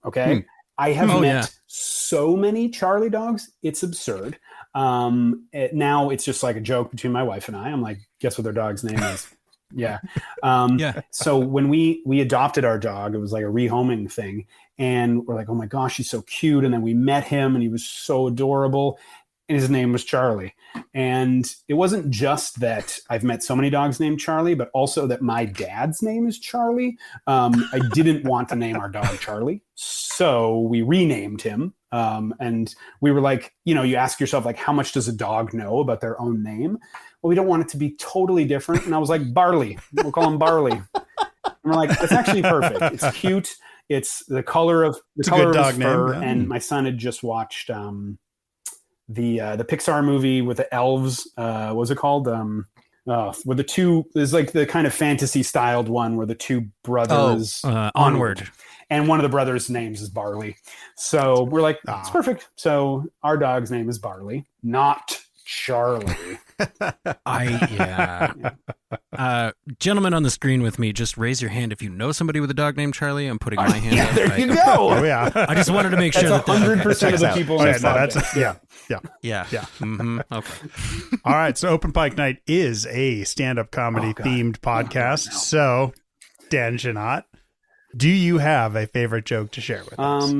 Okay. I have met so many Charlie dogs. It's absurd. Now it's just like a joke between my wife and I. I'm like, guess what their dog's name is? Yeah. So when we adopted our dog, it was like a rehoming thing. And we're like, oh my gosh, he's so cute. And then we met him and he was so adorable. And his name was Charlie. And it wasn't just that I've met so many dogs named Charlie, but also that my dad's name is Charlie. I didn't want to name our dog Charlie. So we renamed him. And we were like, you ask yourself, like, how much does a dog know about their own name? Well, we don't want it to be totally different. And I was like, Barley. We'll call him Barley. And we're like, it's actually perfect. It's cute. It's the color of his fur. Name, and my son had just watched the Pixar movie with the elves. What was it called? Where the two is like the kind of fantasy styled one where the two brothers Onward. And one of the brothers' names is Barley. So we're like, it's perfect. So our dog's name is Barley, not Charlie. Gentlemen on the screen with me, just raise your hand if you know somebody with a dog named Charlie. I'm putting my hand up. There you go. Oh, yeah. I just wanted to make sure that's 100% of the people. Yeah. Mm-hmm. Okay. All right. So Open Pike Night is a stand-up comedy themed podcast. So, Dan Jeannotte, do you have a favorite joke to share with us?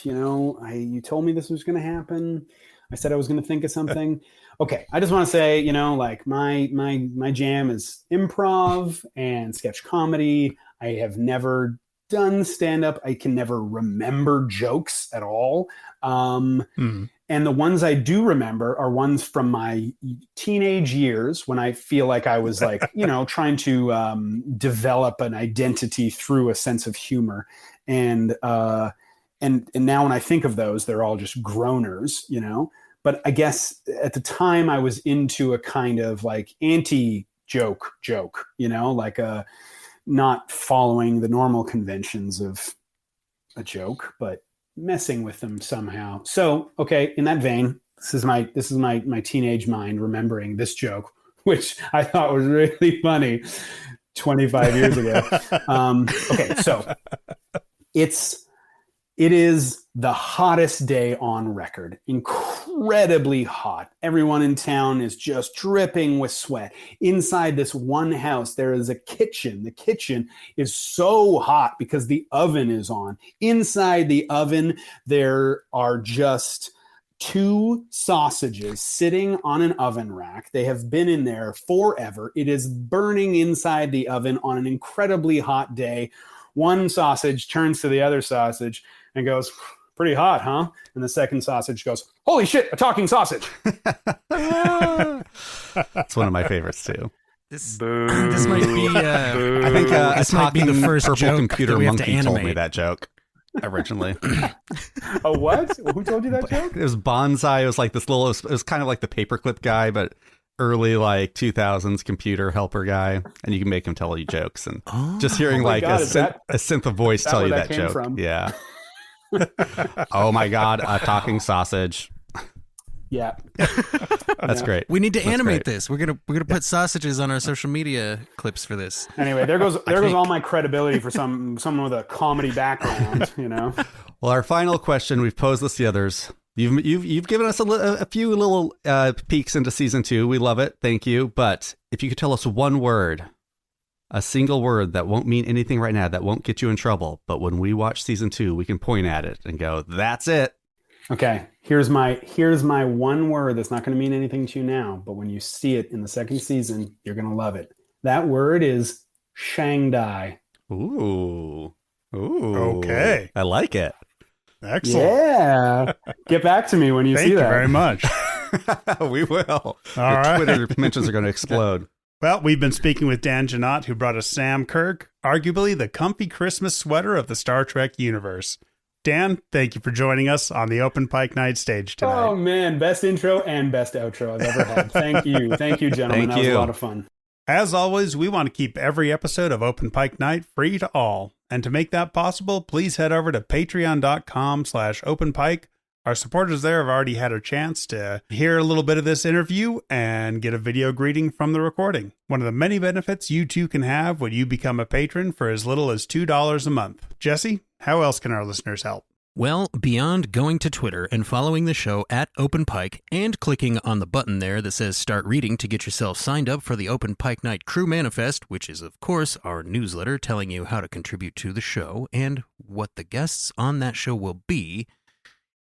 You told me this was going to happen. I said I was going to think of something. Okay, I just want to say, like my jam is improv and sketch comedy. I have never done stand-up. I can never remember jokes at all. And the ones I do remember are ones from my teenage years when I feel like I was like, trying to develop an identity through a sense of humor. And now when I think of those, they're all just groaners, But I guess at the time I was into a kind of like anti-joke, like not following the normal conventions of a joke, but messing with them somehow. So, okay, in that vein, this is my teenage mind remembering this joke, which I thought was really funny 25 years ago. Okay, so it is the hottest day on record. Incredibly hot. Everyone in town is just dripping with sweat. Inside this one house, there is a kitchen. The kitchen is so hot because the oven is on. Inside the oven, there are just 2 sausages sitting on an oven rack. They have been in there forever. It is burning inside the oven on an incredibly hot day. One sausage turns to the other sausage and goes, pretty hot, huh? And the second sausage goes, holy shit, a talking sausage. That's one of my favorites too. This might be I think this might be the first purple joke computer that we have monkey to told me animate. that joke originally. A what? Who told you that joke? It was Bonsai. It was like this little, it was kind of like the paperclip guy, but early like 2000s computer helper guy, and you can make him tell you jokes, and just hearing a synth of voice tell you that joke. From? Yeah. Oh my God, a talking sausage. Yeah. That's great. We need to animate this. We're gonna put sausages on our social media clips for this. Anyway, there goes all my credibility for someone with a comedy background, Well, our final question, we've posed this to the others. You've given us a few little peeks into season 2. We love it. Thank you. But if you could tell us one word, a single word that won't mean anything right now, that won't get you in trouble, but when we watch season 2, we can point at it and go, that's it. Okay, here's my one word that's not going to mean anything to you now, but when you see it in the second season, you're going to love it. That word is Shanghai. Ooh. Okay. I like it. Excellent. Yeah. Get back to me when you see that. Thank you very much. We will. All Your right. Twitter mentions are going to explode. Well, we've been speaking with Dan Jeannotte, who brought us Sam Kirk, arguably the comfy Christmas sweater of the Star Trek universe. Dan, thank you for joining us on the Open Pike Night Stage tonight. Oh, man. Best intro and best outro I've ever had. Thank you. Thank you, gentlemen. That was a lot of fun. As always, we want to keep every episode of Open Pike Night free to all. And to make that possible, please head over to patreon.com/openpike Our supporters there have already had a chance to hear a little bit of this interview and get a video greeting from the recording. One of the many benefits you too can have when you become a patron for as little as $2 a month. Jesse, how else can our listeners help? Well, beyond going to Twitter and following the show at Open Pike and clicking on the button there that says Start Reading to get yourself signed up for the Open Pike Night Crew Manifest, which is, of course, our newsletter telling you how to contribute to the show and what the guests on that show will be,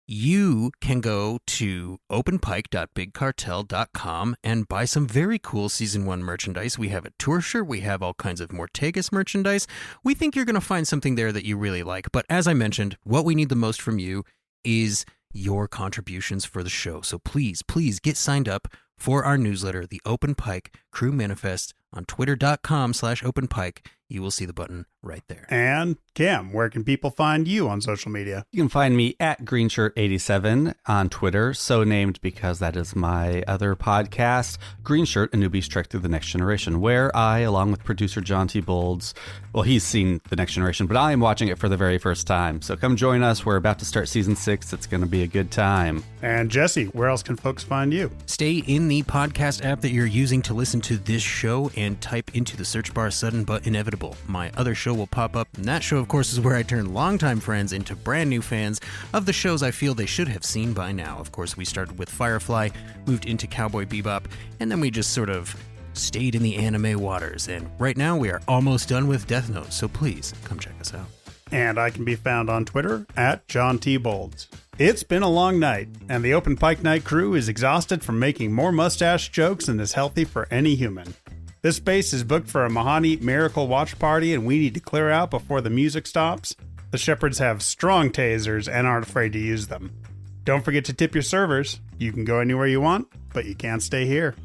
you can go to openpike.bigcartel.com and buy some very cool Season 1 merchandise. We have a tour shirt. We have all kinds of Mortegas merchandise. We think you're going to find something there that you really like. But as I mentioned, what we need the most from you is your contributions for the show. So please, please get signed up for our newsletter, the Open Pike Crew Manifest, on twitter.com/openpike. You will see the button right there. And Cam, where can people find you on social media? You can find me at GreenShirt87 on Twitter, so named because that is my other podcast, Green Shirt, a Newbie's Trek Through the Next Generation, where I, along with producer John T. Bolds, well, he's seen The Next Generation, but I am watching it for the very first time. So come join us. We're about to start season 6. It's going to be a good time. And Jesse, where else can folks find you? Stay in the podcast app that you're using to listen to this show and type into the search bar Sudden But Inevitable. My other show will pop up, and that show, of course, is where I turn longtime friends into brand new fans of the shows I feel they should have seen by now. Of course, we started with Firefly, moved into Cowboy Bebop, and then we just sort of stayed in the anime waters. And right now, we are almost done with Death Note, so please come check us out. And I can be found on Twitter at John T. Bolds. It's been a long night, and the Open Pike Night crew is exhausted from making more mustache jokes than is healthy for any human. This space is booked for a Mahani Miracle Watch Party, and we need to clear out before the music stops. The Shepherds have strong tasers and aren't afraid to use them. Don't forget to tip your servers. You can go anywhere you want, but you can't stay here.